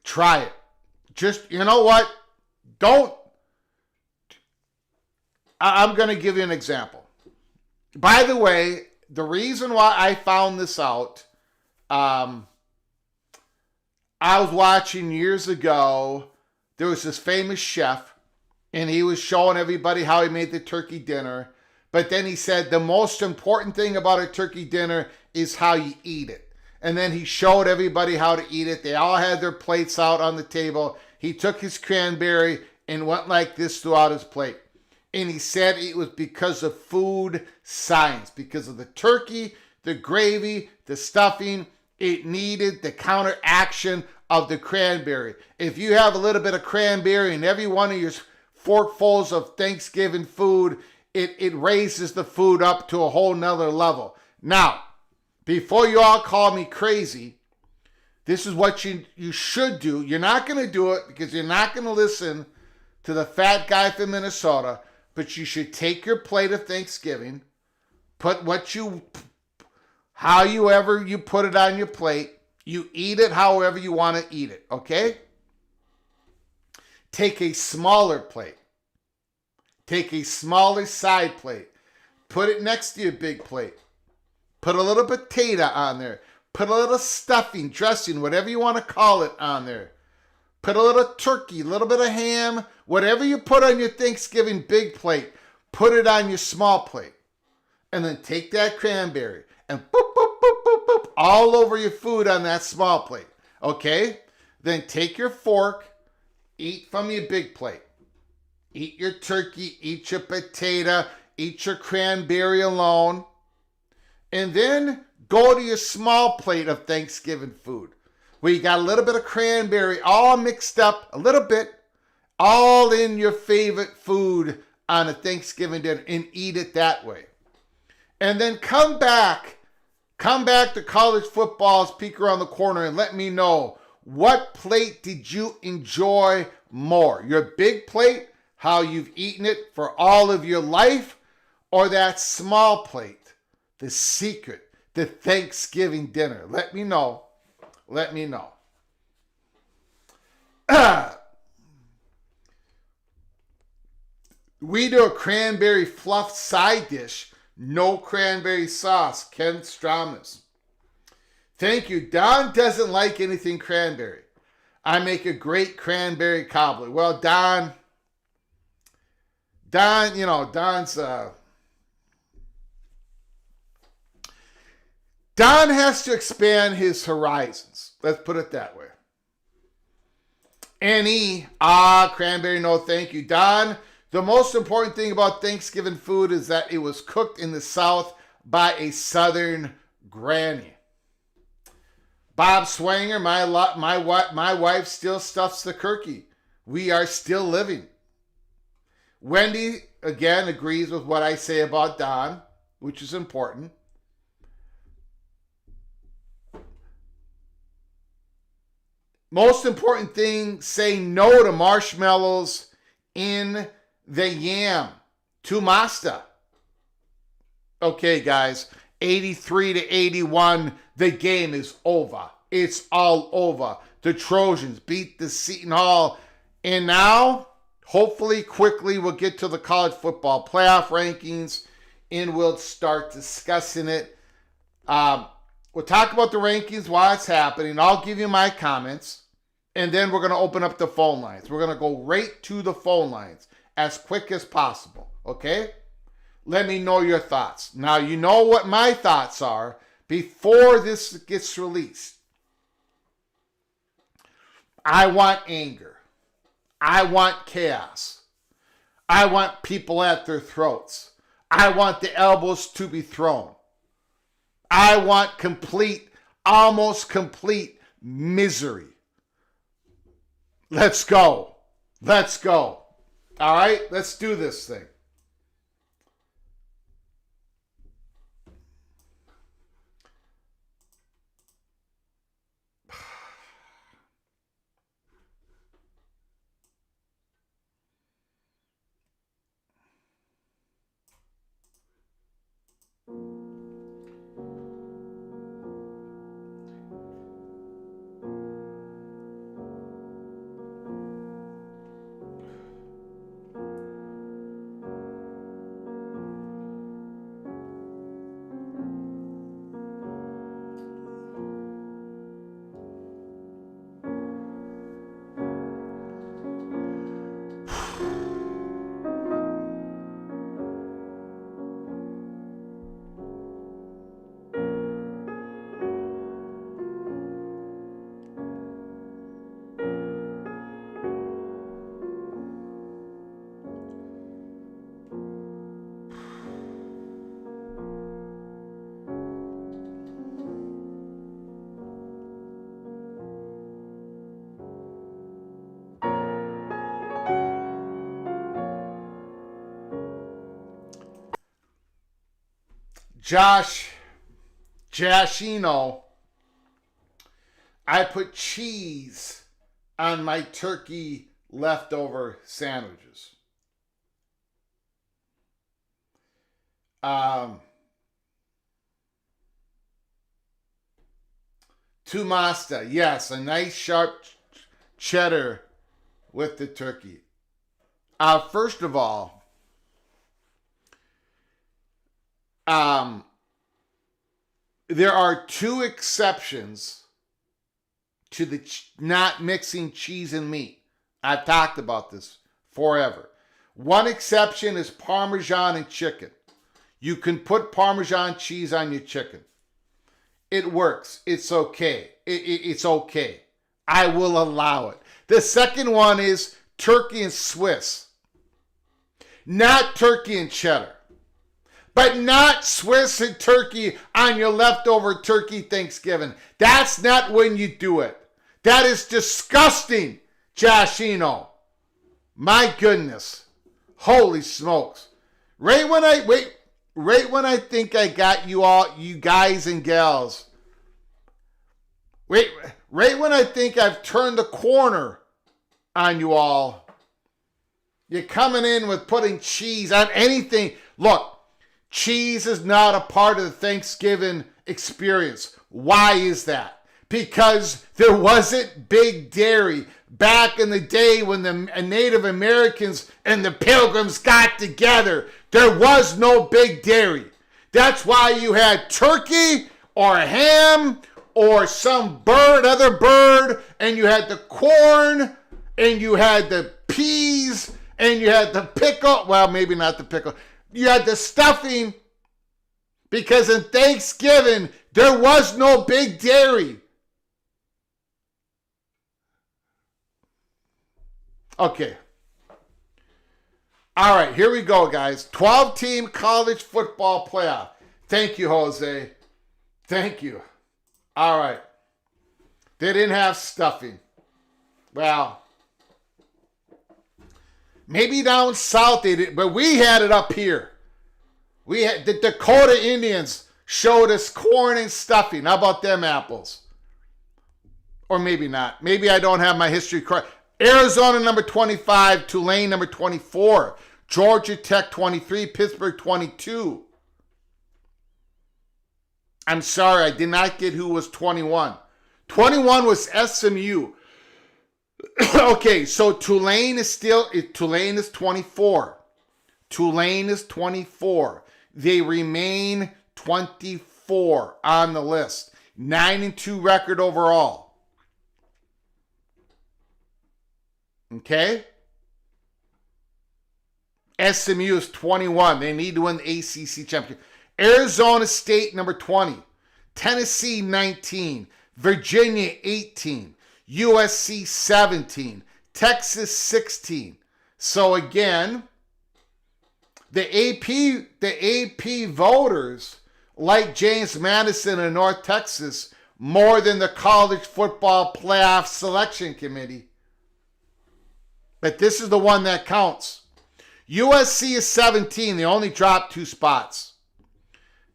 Try it. Just, you know what? I'm going to give you an example. By the way, the reason why I found this out, I was watching years ago, there was this famous chef, and he was showing everybody how he made the turkey dinner. But then he said the most important thing about a turkey dinner is how you eat it. And then he showed everybody how to eat it. They all had their plates out on the table. He took his cranberry and went like this throughout his plate. And he said it was because of food science, because of the turkey, the gravy, the stuffing. It needed the counteraction of the cranberry. If you have a little bit of cranberry in every one of your forkfuls of Thanksgiving food, it raises the food up to a whole nother level. Now, before you all call me crazy, this is what you should do. You're not going to do it because you're not going to listen to the fat guy from Minnesota, but you should take your plate of Thanksgiving, put however you put it on your plate, you eat it however you want to eat it, okay? Take a smaller plate. Take a smaller side plate. Put it next to your big plate. Put a little potato on there. Put a little stuffing, dressing, whatever you want to call it on there. Put a little turkey, a little bit of ham, whatever you put on your Thanksgiving big plate, put it on your small plate. And then take that cranberry and boop, boop, boop, boop, boop, all over your food on that small plate. Okay? Then take your fork, eat from your big plate. Eat your turkey, eat your potato, eat your cranberry alone. And then go to your small plate of Thanksgiving food, where you got a little bit of cranberry all mixed up, a little bit, all in your favorite food on a Thanksgiving dinner, and eat it that way. And then come back to college football's Peek Around the Corner and let me know, what plate did you enjoy more? Your big plate, how you've eaten it for all of your life, or that small plate, the secret, the Thanksgiving dinner? Let me know. Let me know. We do a cranberry fluff side dish. No cranberry sauce. Ken Stramas. Thank you. Don doesn't like anything cranberry. I make a great cranberry cobbler. Well, Don, you know, Don has to expand his horizons. Let's put it that way. Cranberry, no thank you. Don, the most important thing about Thanksgiving food is that it was cooked in the South by a Southern granny. Bob Swanger, my wife still stuffs the turkey. We are still living. Wendy, again, agrees with what I say about Don, which is important. Most important thing, say no to marshmallows in the yam. To Masta. Okay, guys, 83-81, the game is over. It's all over. The Trojans beat the Seton Hall. And now, hopefully, quickly, we'll get to the college football playoff rankings and we'll start discussing it. We'll talk about the rankings while it's happening. I'll give you my comments. And then we're going to open up the phone lines. We're going to go right to the phone lines as quick as possible. Okay? Let me know your thoughts. Now, you know what my thoughts are before this gets released. I want anger. I want chaos. I want people at their throats. I want the elbows to be thrown. I want almost complete misery. Let's go. Let's go. All right? Let's do this thing. Joshino, I put cheese on my turkey leftover sandwiches. Tumasta, yes, a nice sharp cheddar with the turkey. First of all, there are two exceptions to the not mixing cheese and meat. I've talked about this forever. One exception is Parmesan and chicken. You can put Parmesan cheese on your chicken. It works. It's okay. It's okay. I will allow it. The second one is turkey and Swiss. Not turkey and cheddar. But not Swiss and turkey on your leftover turkey Thanksgiving. That's not when you do it. That is disgusting, Joshino. My goodness. Holy smokes. Right when I think I got you all, you guys and gals. Right when I think I've turned the corner on you all, you're coming in with putting cheese on anything. Look, cheese is not a part of the Thanksgiving experience. Why is that? Because there wasn't big dairy back in the day when the Native Americans and the Pilgrims got together. There was no big dairy. That's why you had turkey or ham or some other bird, and you had the corn, and you had the peas, and you had the pickle. Well, maybe not the pickle. You had the stuffing, because in Thanksgiving, there was no big dairy. Okay. All right, here we go, guys. 12-team college football playoff. Thank you, Jose. Thank you. All right. They didn't have stuffing. Well, maybe down south they did, but we had it up here. We had the Dakota Indians showed us corn and stuffing. How about them apples? Or maybe not. Maybe I don't have my history correct. Arizona number 25, Tulane number 24, Georgia Tech 23, Pittsburgh 22. I'm sorry, I did not get who was 21. 21 was SMU. Okay, so Tulane is 24. Tulane is 24. They remain 24 on the list. 9-2 record overall. Okay? SMU is 21. They need to win the ACC championship. Arizona State, number 20. Tennessee, 19. Virginia, 18. USC, 17. Texas, 16. So again, the AP voters like James Madison in North Texas more than the College Football Playoff Selection Committee. But this is the one that counts. USC is 17. They only dropped 2 spots.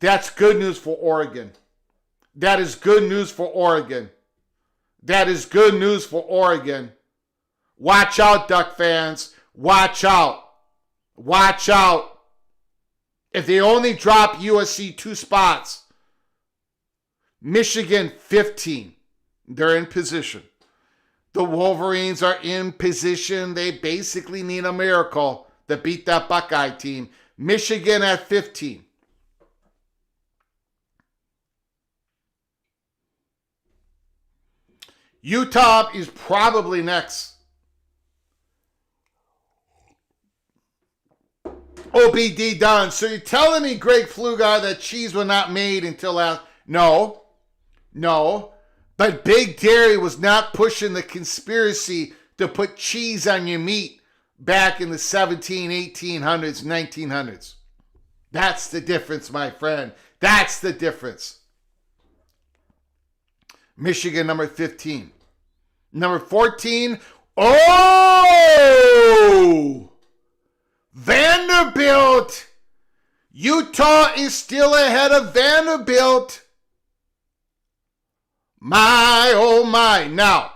That's good news for Oregon. That is good news for Oregon. That is good news for Oregon. Watch out, Duck fans. Watch out. Watch out. If they only drop USC 2 spots, Michigan 15. They're in position. The Wolverines are in position. They basically need a miracle to beat that Buckeye team. Michigan at 15. Utah is probably next. OBD done. So you're telling me, Greg Pflugar, that cheese was not made until last... No. But Big Dairy was not pushing the conspiracy to put cheese on your meat back in the 1800s, 1900s. That's the difference, my friend. That's the difference. Michigan, number 15. Number 14. Oh! Vanderbilt! Utah is still ahead of Vanderbilt. My, oh my. Now,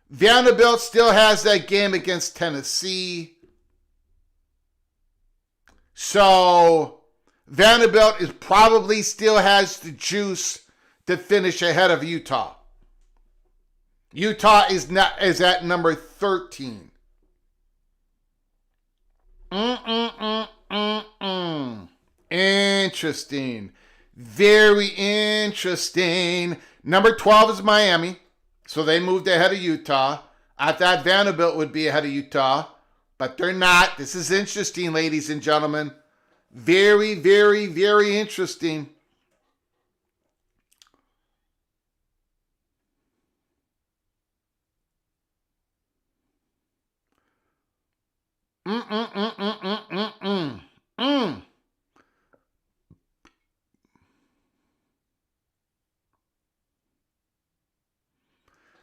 Vanderbilt still has that game against Tennessee. So, Vanderbilt is probably still has the juice to finish ahead of Utah. Utah is at number 13. Interesting. Very interesting. Number 12 is Miami. So they moved ahead of Utah. I thought Vanderbilt would be ahead of Utah, but they're not. This is interesting, ladies and gentlemen. Very, very, very interesting.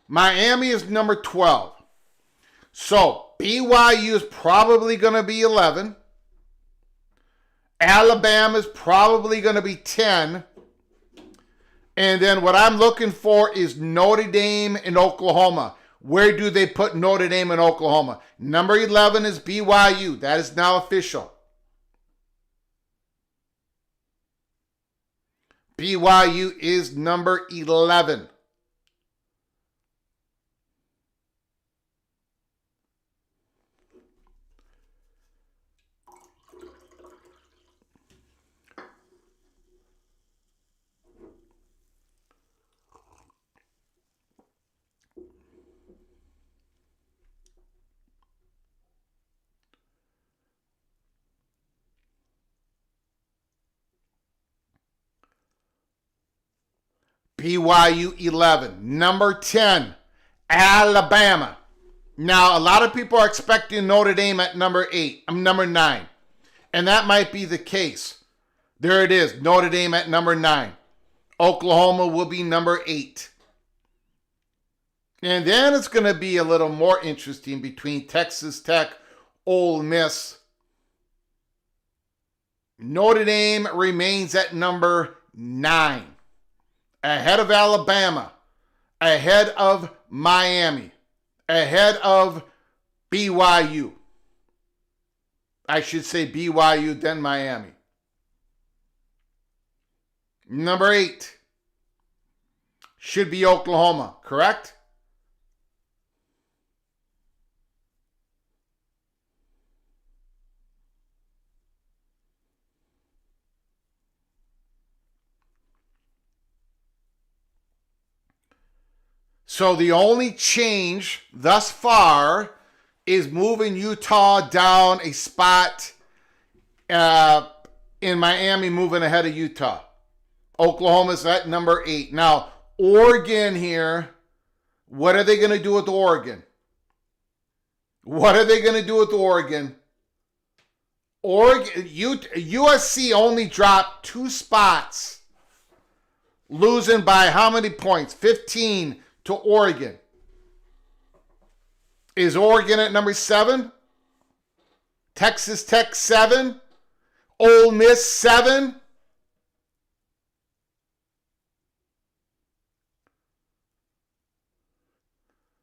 Miami is number 12. So BYU is probably going to be 11. Alabama is probably going to be 10. And then what I'm looking for is Notre Dame and Oklahoma. Where do they put Notre Dame and Oklahoma? Number 11 is BYU. That is now official. BYU is number 11. BYU 11. Number 10, Alabama. Now, a lot of people are expecting Notre Dame at number 9. And that might be the case. There it is, Notre Dame at number 9. Oklahoma will be number 8. And then it's going to be a little more interesting between Texas Tech, Ole Miss. Notre Dame remains at number 9. Ahead of Alabama, ahead of Miami, ahead of BYU. I should say BYU, then Miami. Number 8 should be Oklahoma, correct? So the only change thus far is moving Utah down a spot in Miami, moving ahead of Utah. Oklahoma's at number 8. Now, Oregon here, what are they going to do with Oregon? What are they going to do with Oregon? USC only dropped 2 spots, losing by how many points? 15 to Oregon. Is Oregon at number 7? Texas Tech 7? Ole Miss 7?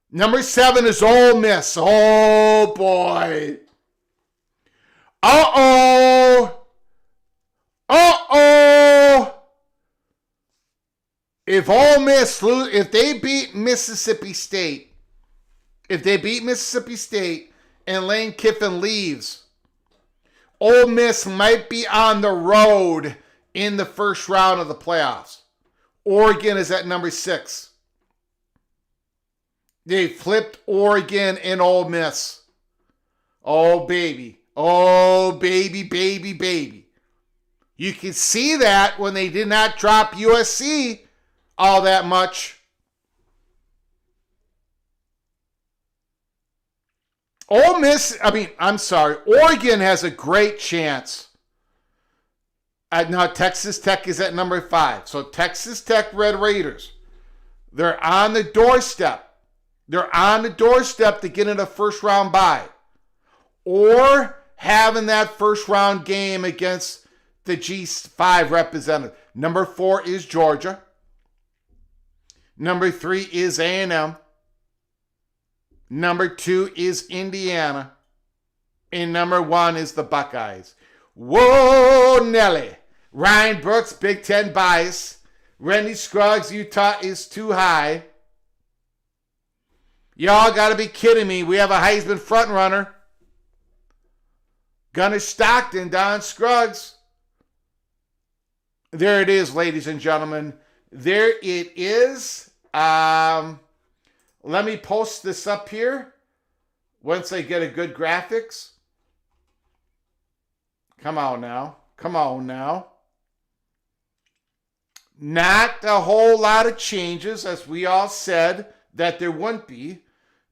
Number 7 is Ole Miss. Oh boy. Uh-oh. Uh-oh. If Ole Miss if they beat Mississippi State, and Lane Kiffin leaves, Ole Miss might be on the road in the first round of the playoffs. Oregon is at number 6. They flipped Oregon and Ole Miss. Oh, baby. Oh, baby, baby, baby. You can see that when they did not drop USC all that much. Oregon has a great chance. Now Texas Tech is at number 5. So Texas Tech Red Raiders, they're on the doorstep. They're on the doorstep to get in a first round bye. Or having that first round game against the G5 representative. Number 4 is Georgia. Number 3 is A&M. Number 2 is Indiana. And number 1 is the Buckeyes. Whoa, Nelly. Ryan Brooks, Big Ten bias. Randy Scruggs, Utah is too high. Y'all got to be kidding me. We have a Heisman frontrunner. Gunnar Stockton, Don Scruggs. There it is, ladies and gentlemen. There it is. Let me post this up here once I get a good graphics. Come on now. Come on now. Not a whole lot of changes, as we all said that there wouldn't be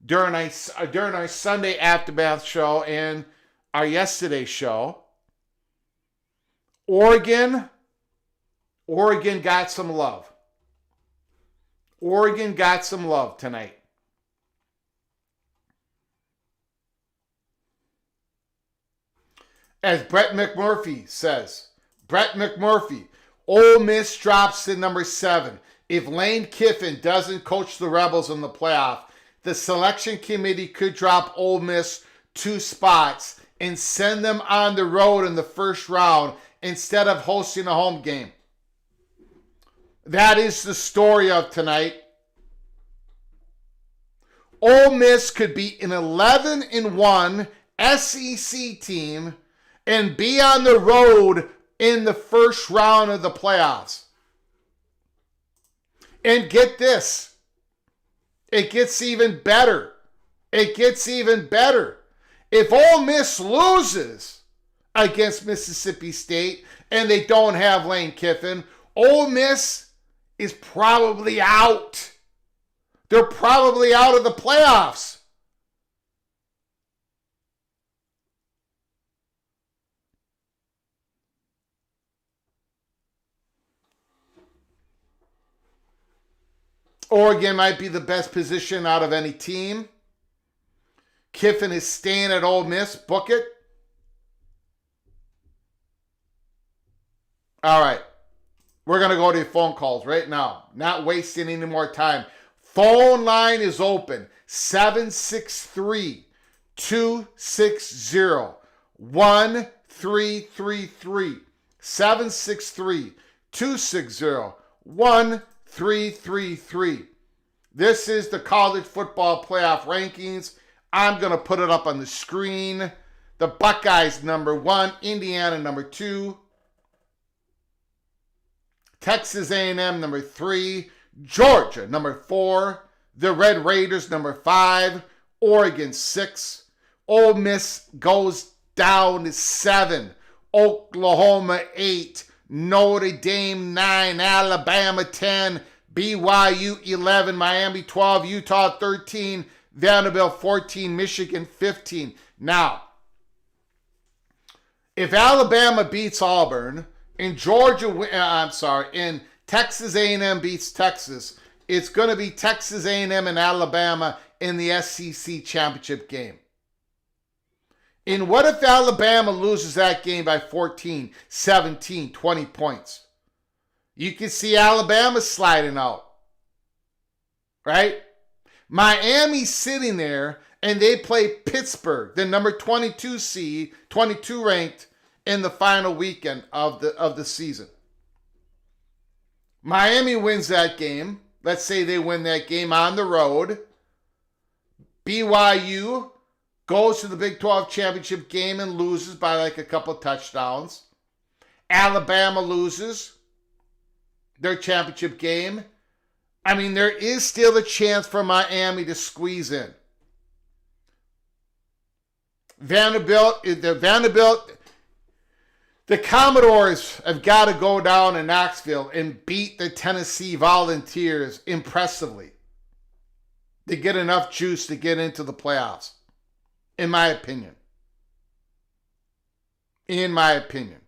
during our Sunday Aftermath show and our yesterday show. Oregon got some love. Oregon got some love tonight. As Brett McMurphy says, Ole Miss drops to number 7. If Lane Kiffin doesn't coach the Rebels in the playoff, the selection committee could drop Ole Miss 2 spots and send them on the road in the first round instead of hosting a home game. That is the story of tonight. Ole Miss could be an 11-1 SEC team and be on the road in the first round of the playoffs. And get this, it gets even better. It gets even better. If Ole Miss loses against Mississippi State and they don't have Lane Kiffin, Ole Miss is probably out. They're probably out of the playoffs. Oregon might be the best position out of any team. Kiffin is staying at Ole Miss. Book it. All right. We're going to go to phone calls right now. Not wasting any more time. Phone line is open. 763-260-1333. 763-260-1333. This is the college football playoff rankings. I'm going to put it up on the screen. The Buckeyes number 1, Indiana number 2, Texas A&M number 3, Georgia number 4, the Red Raiders number 5, Oregon 6, Ole Miss goes down to 7, Oklahoma 8, Notre Dame 9, Alabama 10, BYU 11, Miami 12, Utah 13, Vanderbilt 14, Michigan 15. Now, if Alabama beats Auburn and and Texas A&M beats Texas, it's going to be Texas A&M and Alabama in the SEC championship game. And what if Alabama loses that game by 14, 17, 20 points? You can see Alabama sliding out, right? Miami's sitting there, and they play Pittsburgh, the number 22 seed, 22 ranked, in the final weekend of the season. Miami wins that game. Let's say they win that game on the road. BYU goes to the Big 12 championship game and loses by like a couple touchdowns. Alabama loses their championship game. I mean, there is still a chance for Miami to squeeze in. The Commodores have got to go down to Knoxville and beat the Tennessee Volunteers impressively to get enough juice to get into the playoffs, in my opinion. In my opinion.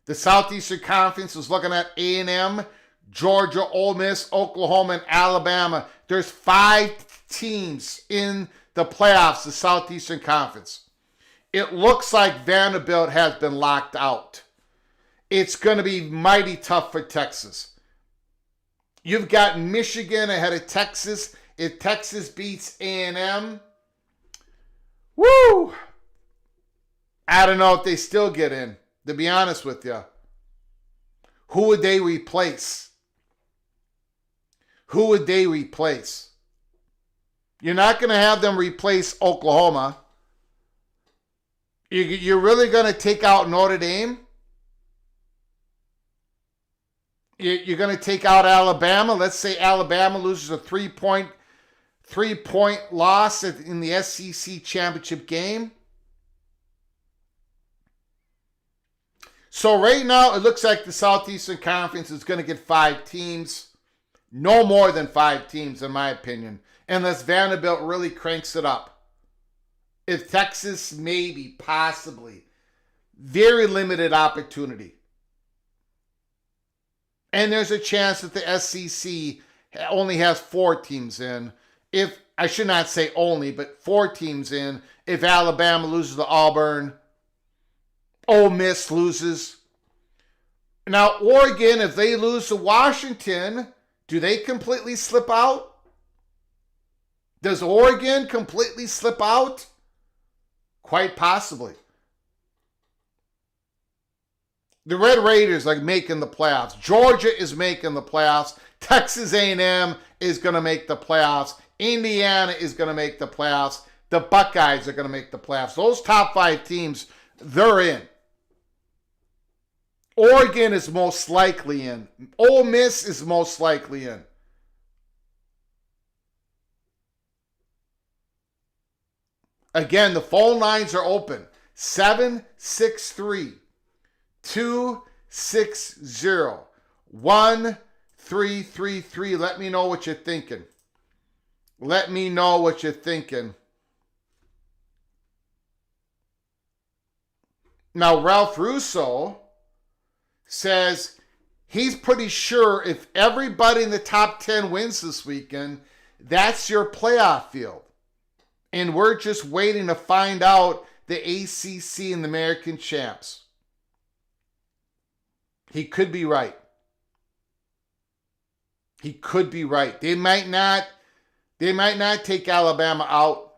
The Southeastern Conference is looking at A&M, Georgia, Ole Miss, Oklahoma, and Alabama. There's 5 teams in the playoffs, the Southeastern Conference. It looks like Vanderbilt has been locked out. it's going to be mighty tough for Texas. You've got Michigan ahead of Texas. If Texas beats A&M, woo! I don't know if they still get in, to be honest with you. Who would they replace? Who would they replace? You're not going to have them replace Oklahoma. You're really going to take out Notre Dame? You're going to take out Alabama? Let's say Alabama loses a three-point loss in the SEC championship game. So right now, it looks like the Southeastern Conference is going to get 5 teams. No more than 5 teams, in my opinion. Unless Vanderbilt really cranks it up. If Texas, maybe, possibly. Very limited opportunity. And there's a chance that the SEC only has 4 teams in. If, I should not say only, but 4 teams in. If Alabama loses to Auburn, Ole Miss loses. Now, Oregon, if they lose to Washington, do they completely slip out? Does Oregon completely slip out? Quite possibly. The Red Raiders are making the playoffs. Georgia is making the playoffs. Texas A&M is going to make the playoffs. Indiana is going to make the playoffs. The Buckeyes are going to make the playoffs. Those top 5 teams, they're in. Oregon is most likely in. Ole Miss is most likely in. Again, the phone lines are open. 763-260-1333. Let me know what you're thinking. Let me know what you're thinking. Now, Ralph Russo says he's pretty sure if everybody in the top 10 wins this weekend, that's your playoff field. And we're just waiting to find out the ACC and the American champs. He could be right. He could be right. They might not take Alabama out,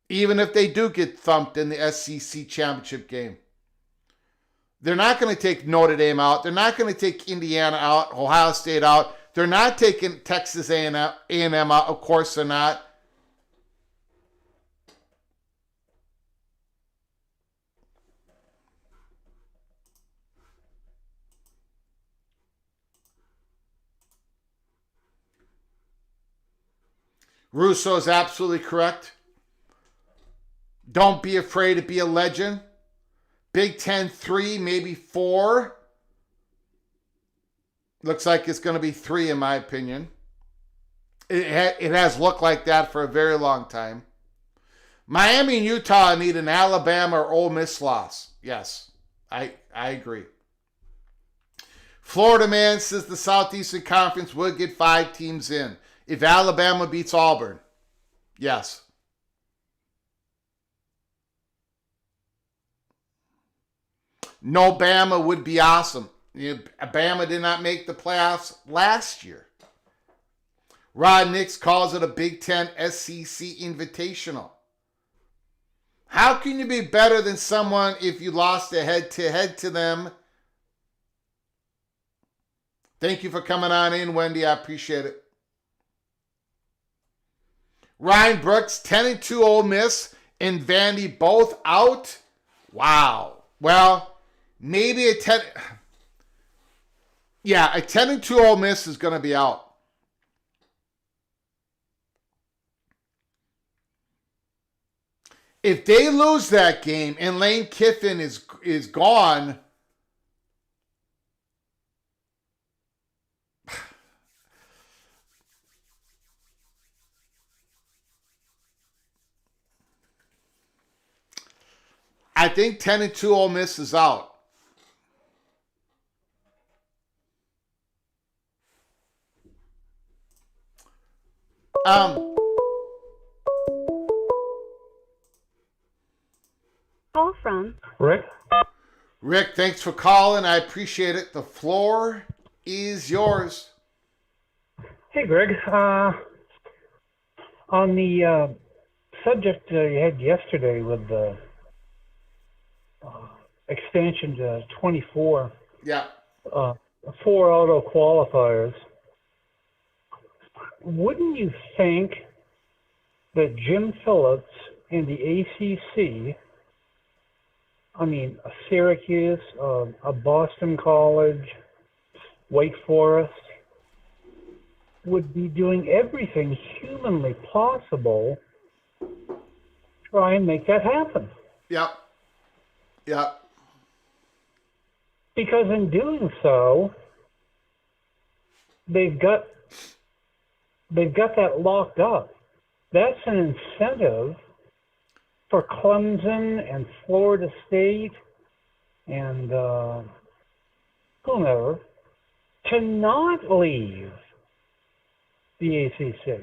even if they do get thumped in the SEC championship game. They're not going to take Notre Dame out. They're not going to take Indiana out, Ohio State out. They're not taking Texas A&M out. Of course they're not. Russo is absolutely correct. Don't be afraid to be a legend. Big Ten 3, maybe 4. Looks like it's going to be 3 in my opinion. It has looked like that for a very long time. Miami and Utah need an Alabama or Ole Miss loss. Yes, I agree. Florida Man says the Southeastern Conference will get 5 teams in. If Alabama beats Auburn, yes. No Bama would be awesome. Bama did not make the playoffs last year. Rod Nix calls it a Big Ten SEC Invitational. How can you be better than someone if you lost a head-to-head to them? Thank you for coming on in, Wendy. I appreciate it. Ryan Brooks, 10-2 Ole Miss and Vandy both out. Wow. Well, maybe a 10-2 Ole Miss is going to be out. If they lose that game and Lane Kiffin is gone, I think 10-2 Ole Miss is out. Call from Rick? Rick, thanks for calling. I appreciate it. The floor is yours. Hey, Greg. On the subject you had yesterday with the expansion to 24 Yeah. uh, 4 auto qualifiers, wouldn't you think that Jim Phillips and the ACC, I mean, a Syracuse, a Boston College, Wake Forest, would be doing everything humanly possible to try and make that happen? Yep. Yep. Because in doing so, they've got that locked up. That's an incentive for Clemson and Florida State and whomever to not leave the ACC.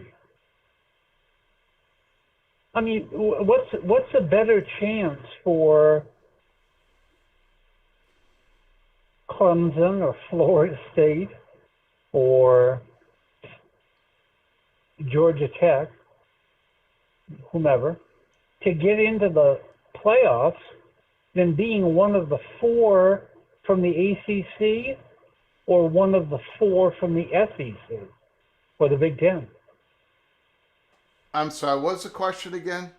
I mean, what's a better chance for Clemson or Florida State or Georgia Tech, whomever, to get into the playoffs than being one of the 4 from the ACC or one of the 4 from the SEC or the Big Ten? I'm sorry, what's the question again?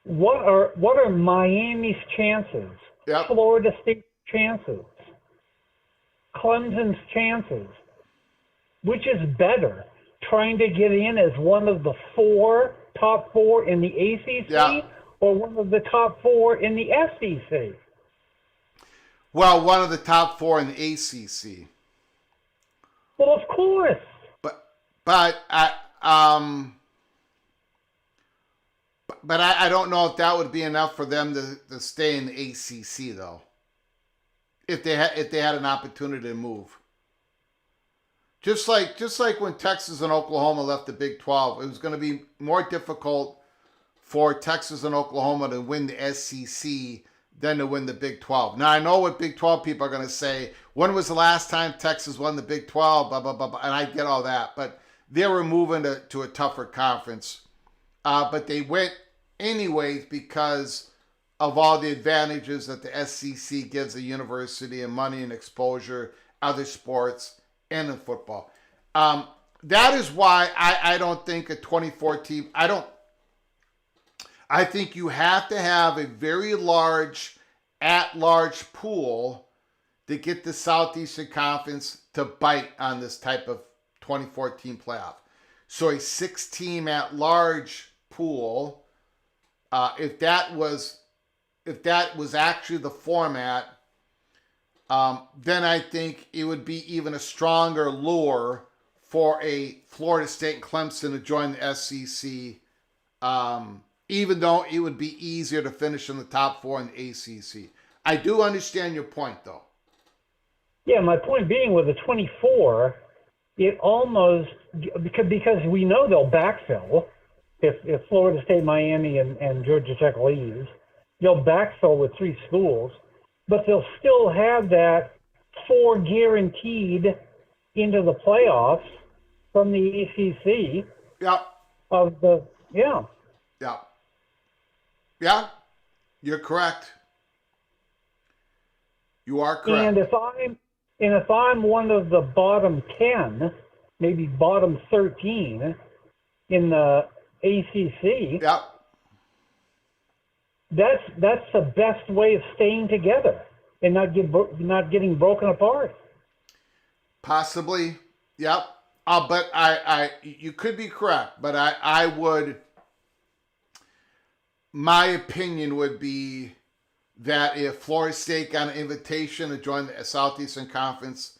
What are Miami's chances? Yep. Florida State's chances? Clemson's chances? Which is better, trying to get in as one of the top 4 in the ACC or one of the top 4 in the SEC? Well, one of the top 4 in the ACC. Well, of course. But I don't know if that would be enough for them to stay in the ACC though. If they had an opportunity to move. Just like when Texas and Oklahoma left the Big 12, it was going to be more difficult for Texas and Oklahoma to win the SEC than to win the Big 12. Now, I know what Big 12 people are going to say. When was the last time Texas won the Big 12? Blah, blah, blah, blah. And I get all that. But they were moving to a tougher conference. But they went anyways because of all the advantages that the SEC gives the university and money and exposure, other sports, and in football. That is why I don't think a 24 team, I think you have to have a very large, at-large pool to get the Southeastern Conference to bite on this type of 2014 playoff. So a 6-team at-large pool, if that was actually the format, then I think it would be even a stronger lure for a Florida State and Clemson to join the SEC, even though it would be easier to finish in the top 4 in the ACC. I do understand your point, though. Yeah, my point being with the 24, it almost, because we know they'll backfill if Florida State, Miami, and Georgia Tech leaves. They'll backfill with 3 schools, but they'll still have that 4 guaranteed into the playoffs from the ACC. Yeah. Yeah, you're correct. You are correct. And if I'm one of the bottom 10, maybe bottom 13 in the ACC, yeah, that's the best way of staying together and not getting broken apart. Possibly, yep. But you could be correct, but I would. My opinion would be that if Florida State got an invitation to join the Southeastern Conference,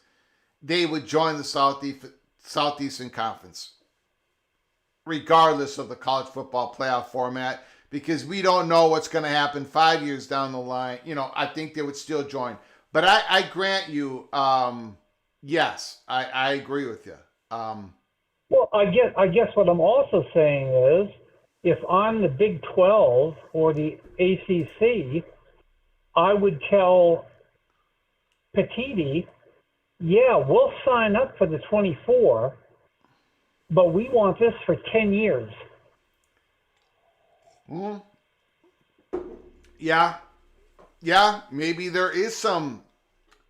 they would join the Southeastern Conference, regardless of the college football playoff format, because we don't know what's going to happen 5 years down the line. I think they would still join. But I grant you, yes, I agree with you. Well, I guess what I'm also saying is if I'm the Big 12 or the ACC, I would tell Petiti, yeah, we'll sign up for the 24, but we want this for 10 years. Well, yeah, maybe there is some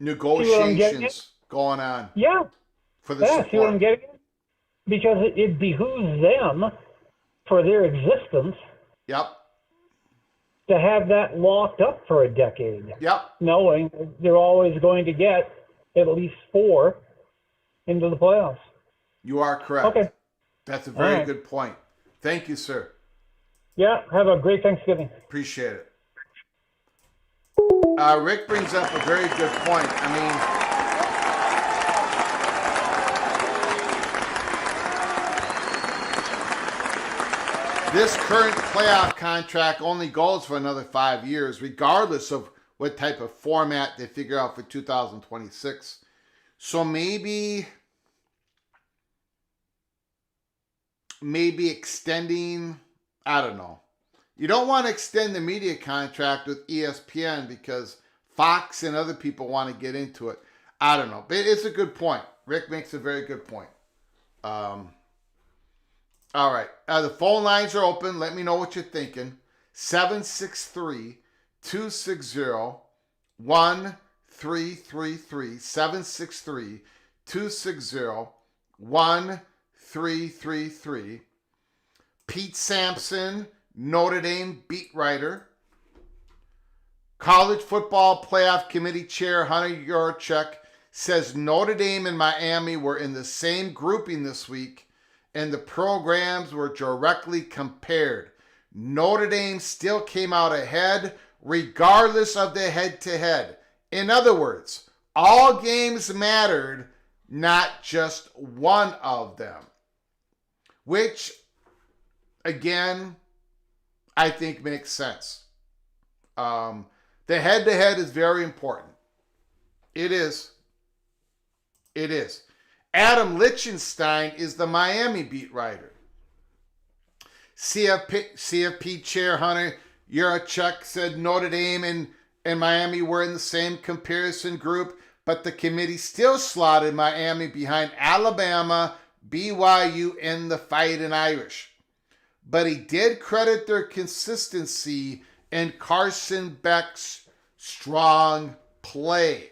negotiations going on Yeah, for the see what I'm support. getting at? Because it behooves them, for their existence, Yep. to have that locked up for a decade, Yep. knowing they're always going to get at least 4 into the playoffs. You are correct. Okay. That's a very All right. good point. Thank you, sir. Yeah, have a great Thanksgiving. Appreciate it. Rick brings up a very good point. I mean, this current playoff contract only goes for another 5 years, regardless of what type of format they figure out for 2026. So maybe extending, I don't know. You don't want to extend the media contract with ESPN because Fox and other people want to get into it. I don't know. But it's a good point. Rick makes a very good point. All right. The phone lines are open. Let me know what you're thinking. 763-260-1333. 763-260-1333. Pete Sampson, Notre Dame beat writer. College Football Playoff Committee Chair Hunter Yurachek says Notre Dame and Miami were in the same grouping this week, and the programs were directly compared. Notre Dame still came out ahead, regardless of the head-to-head. In other words, all games mattered, not just one of them. Which, again, I think makes sense. The head-to-head is very important. It is. It is. Adam Lichtenstein is the Miami beat writer. CFP Chair Hunter Yurachek said Notre Dame and Miami were in the same comparison group, but the committee still slotted Miami behind Alabama, BYU, and the Fighting Irish. But he did credit their consistency and Carson Beck's strong play.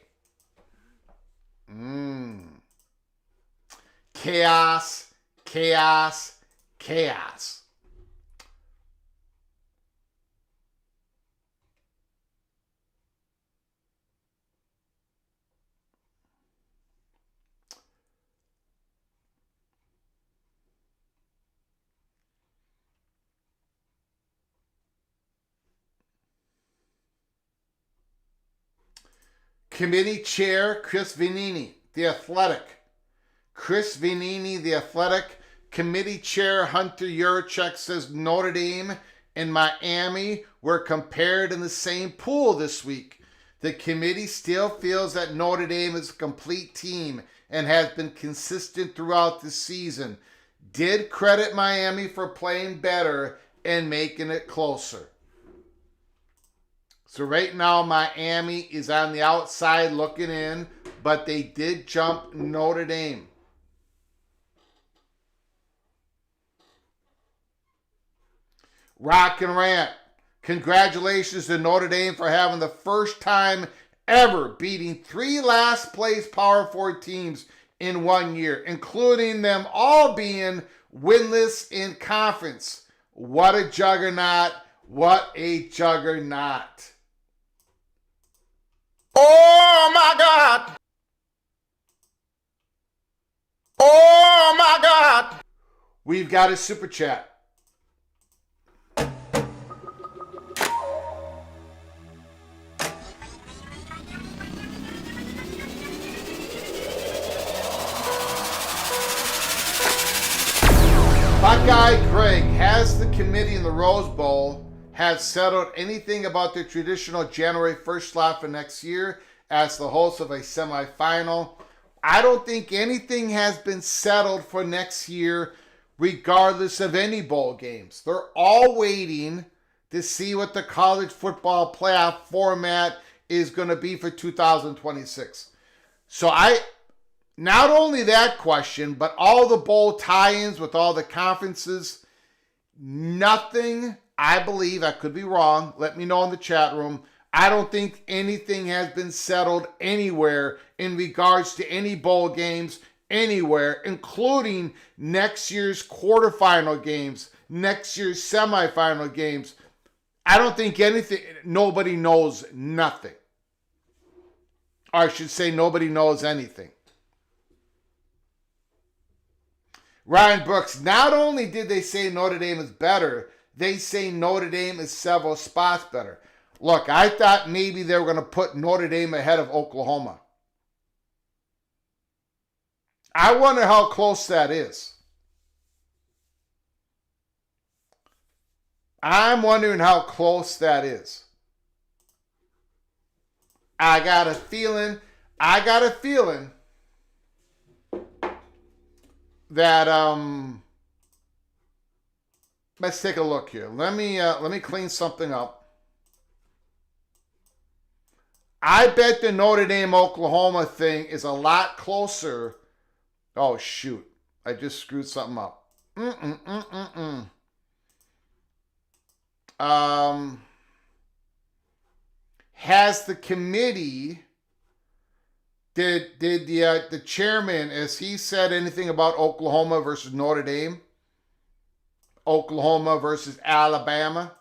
Chaos, chaos, chaos. Committee Chair Chris Vanini, The Athletic. Chris Vanini, The Athletic. Committee Chair Hunter Yurachek says Notre Dame and Miami were compared in the same pool this week. The committee still feels that Notre Dame is a complete team and has been consistent throughout the season. Did credit Miami for playing better and making it closer. So right now, Miami is on the outside looking in, but they did jump Notre Dame. Rock and Rant. Congratulations to Notre Dame for having the first time ever beating 3 last-place Power 4 teams in 1 year, including them all being winless in conference. What a juggernaut. What a juggernaut. Oh my God! Oh my God! We've got a super chat. Buckeye Greg, has the committee in the Rose Bowl have settled anything about the traditional January 1st slot for next year as the host of a semifinal? I don't think anything has been settled for next year. regardless of any bowl games. They're all waiting to see what the college football playoff format is going to be for 2026. So not only that question, but all the bowl tie-ins with all the conferences, nothing, I believe, I could be wrong, let me know in the chat room, I don't think anything has been settled anywhere in regards to any bowl games anywhere, including next year's quarterfinal games, next year's semifinal games. I don't think nobody knows nothing. Or I should say nobody knows anything. Ryan Brooks, not only did they say Notre Dame is better, they say Notre Dame is several spots better. Look, I thought maybe they were going to put Notre Dame ahead of Oklahoma. I wonder how close that is. I'm wondering how close that is. I got a feeling that let's take a look here. Let me clean something up. I bet the Notre Dame Oklahoma thing is a lot closer. Oh shoot, I just screwed something up. Has the committee, did the chairman, has he said anything about Oklahoma versus Notre Dame? Oklahoma versus Alabama?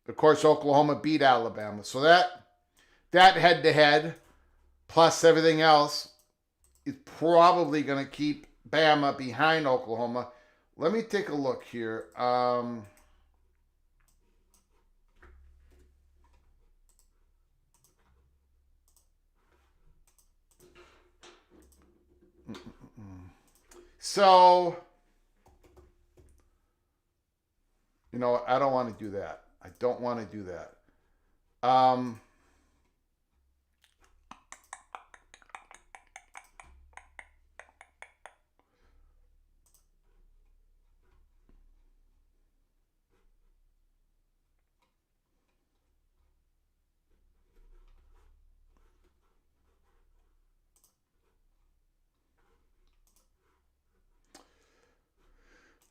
Of course, Oklahoma beat Alabama. So that head-to-head plus everything else is probably going to keep Bama behind Oklahoma. Let me take a look here. So, you know, I don't want to do that. I don't want to do that.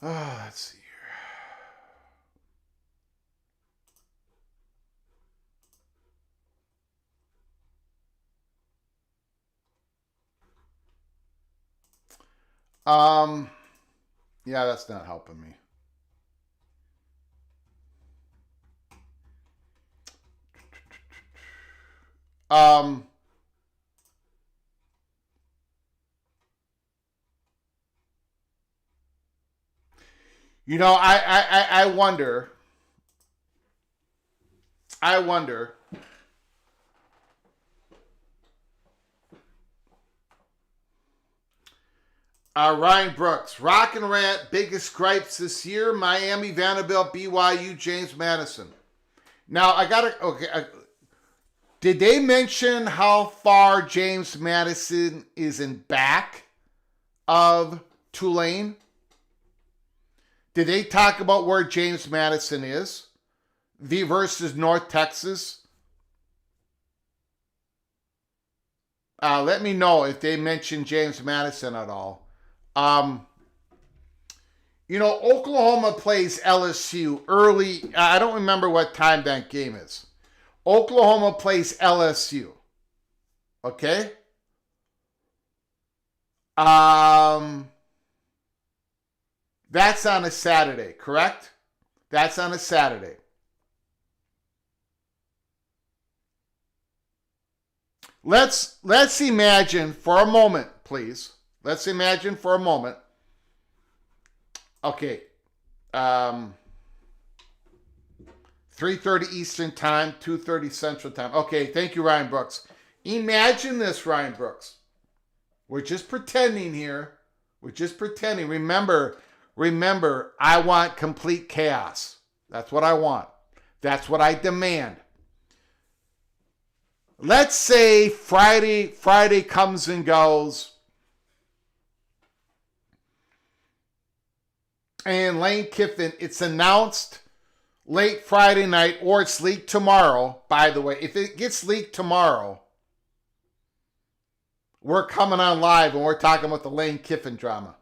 Let's see here. Yeah, that's not helping me. You know, I wonder. Ryan Brooks, Rock and Rant, biggest gripes this year: Miami, Vanderbilt, BYU, James Madison. Now did they mention how far James Madison is in back of Tulane? Did they talk about where James Madison is versus North Texas? Let me know if they mentioned James Madison at all. You know, Oklahoma plays LSU early. I don't remember what time that game is. Oklahoma plays LSU. Okay? That's on a Saturday, correct? That's on a Saturday. Let's imagine for a moment, please. Let's imagine for a moment. Okay. 3:30 Eastern Time, 2:30 Central Time. Okay, thank you, Ryan Brooks. Imagine this, Ryan Brooks. We're just pretending here. We're just pretending. Remember, I want complete chaos. That's what I want. That's what I demand. Let's say Friday comes and goes. and Lane Kiffin, it's announced late Friday night, or it's leaked tomorrow. By the way, if it gets leaked tomorrow, we're coming on live and we're talking about the Lane Kiffin drama.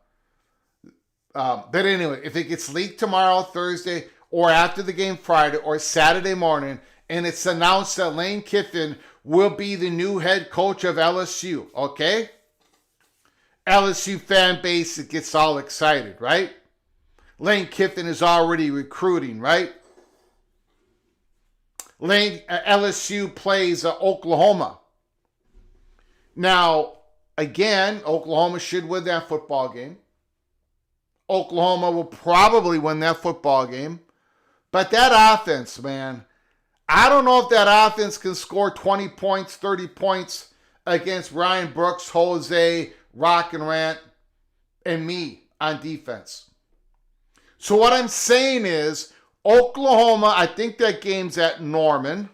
But anyway, if it gets leaked tomorrow, Thursday, or after the game Friday, or Saturday morning, and it's announced that Lane Kiffin will be the new head coach of LSU, okay? LSU fan base, it gets all excited, right? Lane Kiffin is already recruiting, right? LSU plays Oklahoma. Now, again, Oklahoma should win that football game. Oklahoma will probably win that football game. But that offense, man, I don't know if that offense can score 20 points, 30 points against Ryan Brooks, Jose, Rock and Rant, and me on defense. So what I'm saying is, Oklahoma, I think that game's at Norman.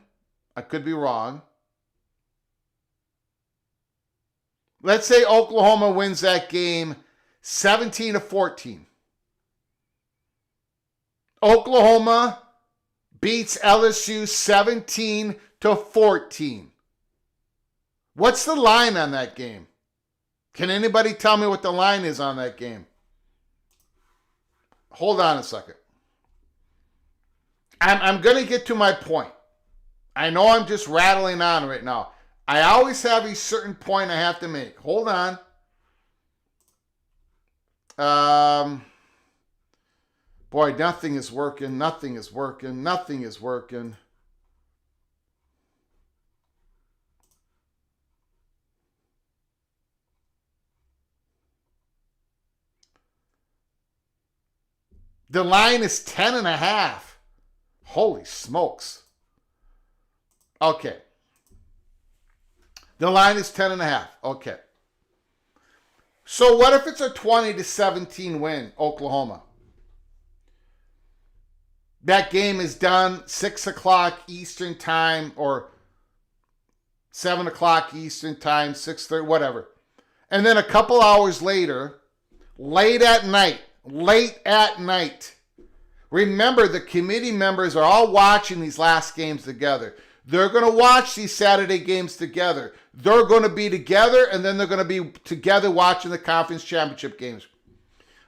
I could be wrong. Let's say Oklahoma wins that game 17-14. Oklahoma beats LSU 17-14. What's the line on that game? Can anybody tell me what the line is on that game? Hold on a second. I'm going to get to my point. I know I'm just rattling on right now. I always have a certain point I have to make. Hold on. Boy, nothing is working. Nothing is working. Nothing is working. The line is 10.5. Holy smokes. Okay. The line is 10.5. Okay. So what if it's a 20-17 win, Oklahoma? That game is done 6 o'clock Eastern time, or 7 o'clock Eastern time, 6:30, whatever. And then a couple hours later, late at night, remember the committee members are all watching these last games together. They're going to watch these Saturday games together. They're going to be together, and then they're going to be together watching the conference championship games.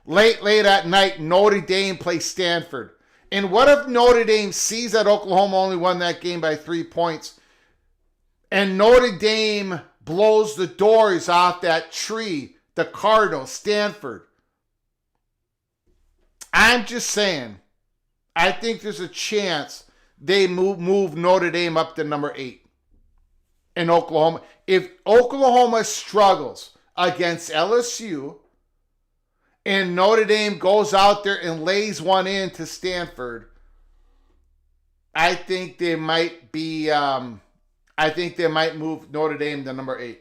Late at night, Notre Dame plays Stanford. And what if Notre Dame sees that Oklahoma only won that game by 3 points, and Notre Dame blows the doors off that tree, the Cardinals, Stanford? I'm just saying, I think there's a chance they move Notre Dame up to number 8 in Oklahoma. If Oklahoma struggles against LSU and Notre Dame goes out there and lays one in to Stanford, I think they might be. I think they might move Notre Dame to number 8.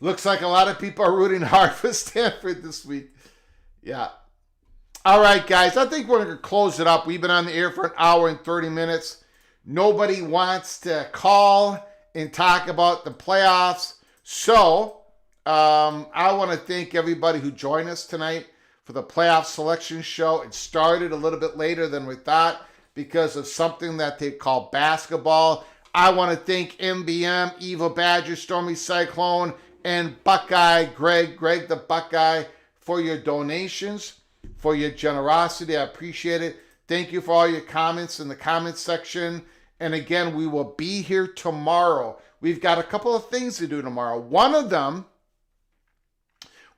Looks like a lot of people are rooting hard for Stanford this week. Yeah. All right, guys. I think we're going to close it up. We've been on the air for an hour and 30 minutes. Nobody wants to call and talk about the playoffs. So, I want to thank everybody who joined us tonight for the playoff selection show. It started a little bit later than we thought because of something that they call basketball. I want to thank MBM, Evil Badger, Stormy Cyclone, and Buckeye, Greg the Buckeye, for your donations, for your generosity. I appreciate it. Thank you for all your comments in the comments section. And again, we will be here tomorrow. We've got a couple of things to do tomorrow. One of them,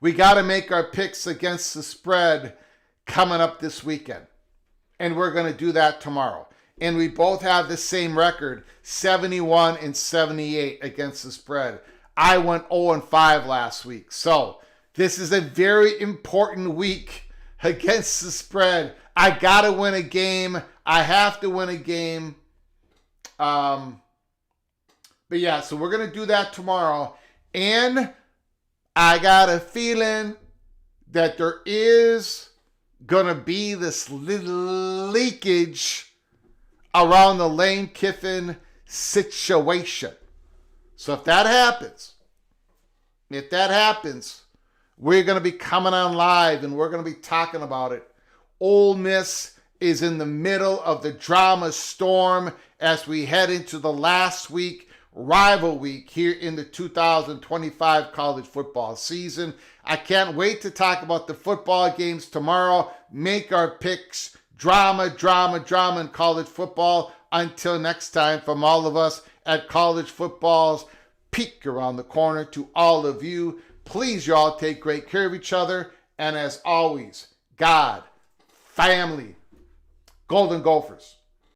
we got to make our picks against the spread coming up this weekend. And we're going to do that tomorrow. And we both have the same record, 71-78 against the spread. I went 0-5 last week. So this is a very important week against the spread. I got to win a game. I have to win a game. But yeah, so we're going to do that tomorrow. And I got a feeling that there is going to be this little leakage around the Lane Kiffin situation. So if that happens, We're going to be coming on live and we're going to be talking about it. Ole Miss is in the middle of the drama storm as we head into the last week, rival week here in the 2025 college football season. I can't wait to talk about the football games tomorrow, make our picks, drama in college football. Until next time, from all of us at College Football's Peek Around the Corner, to all of you, please y'all take great care of each other. And as always, God, family, Golden Gophers.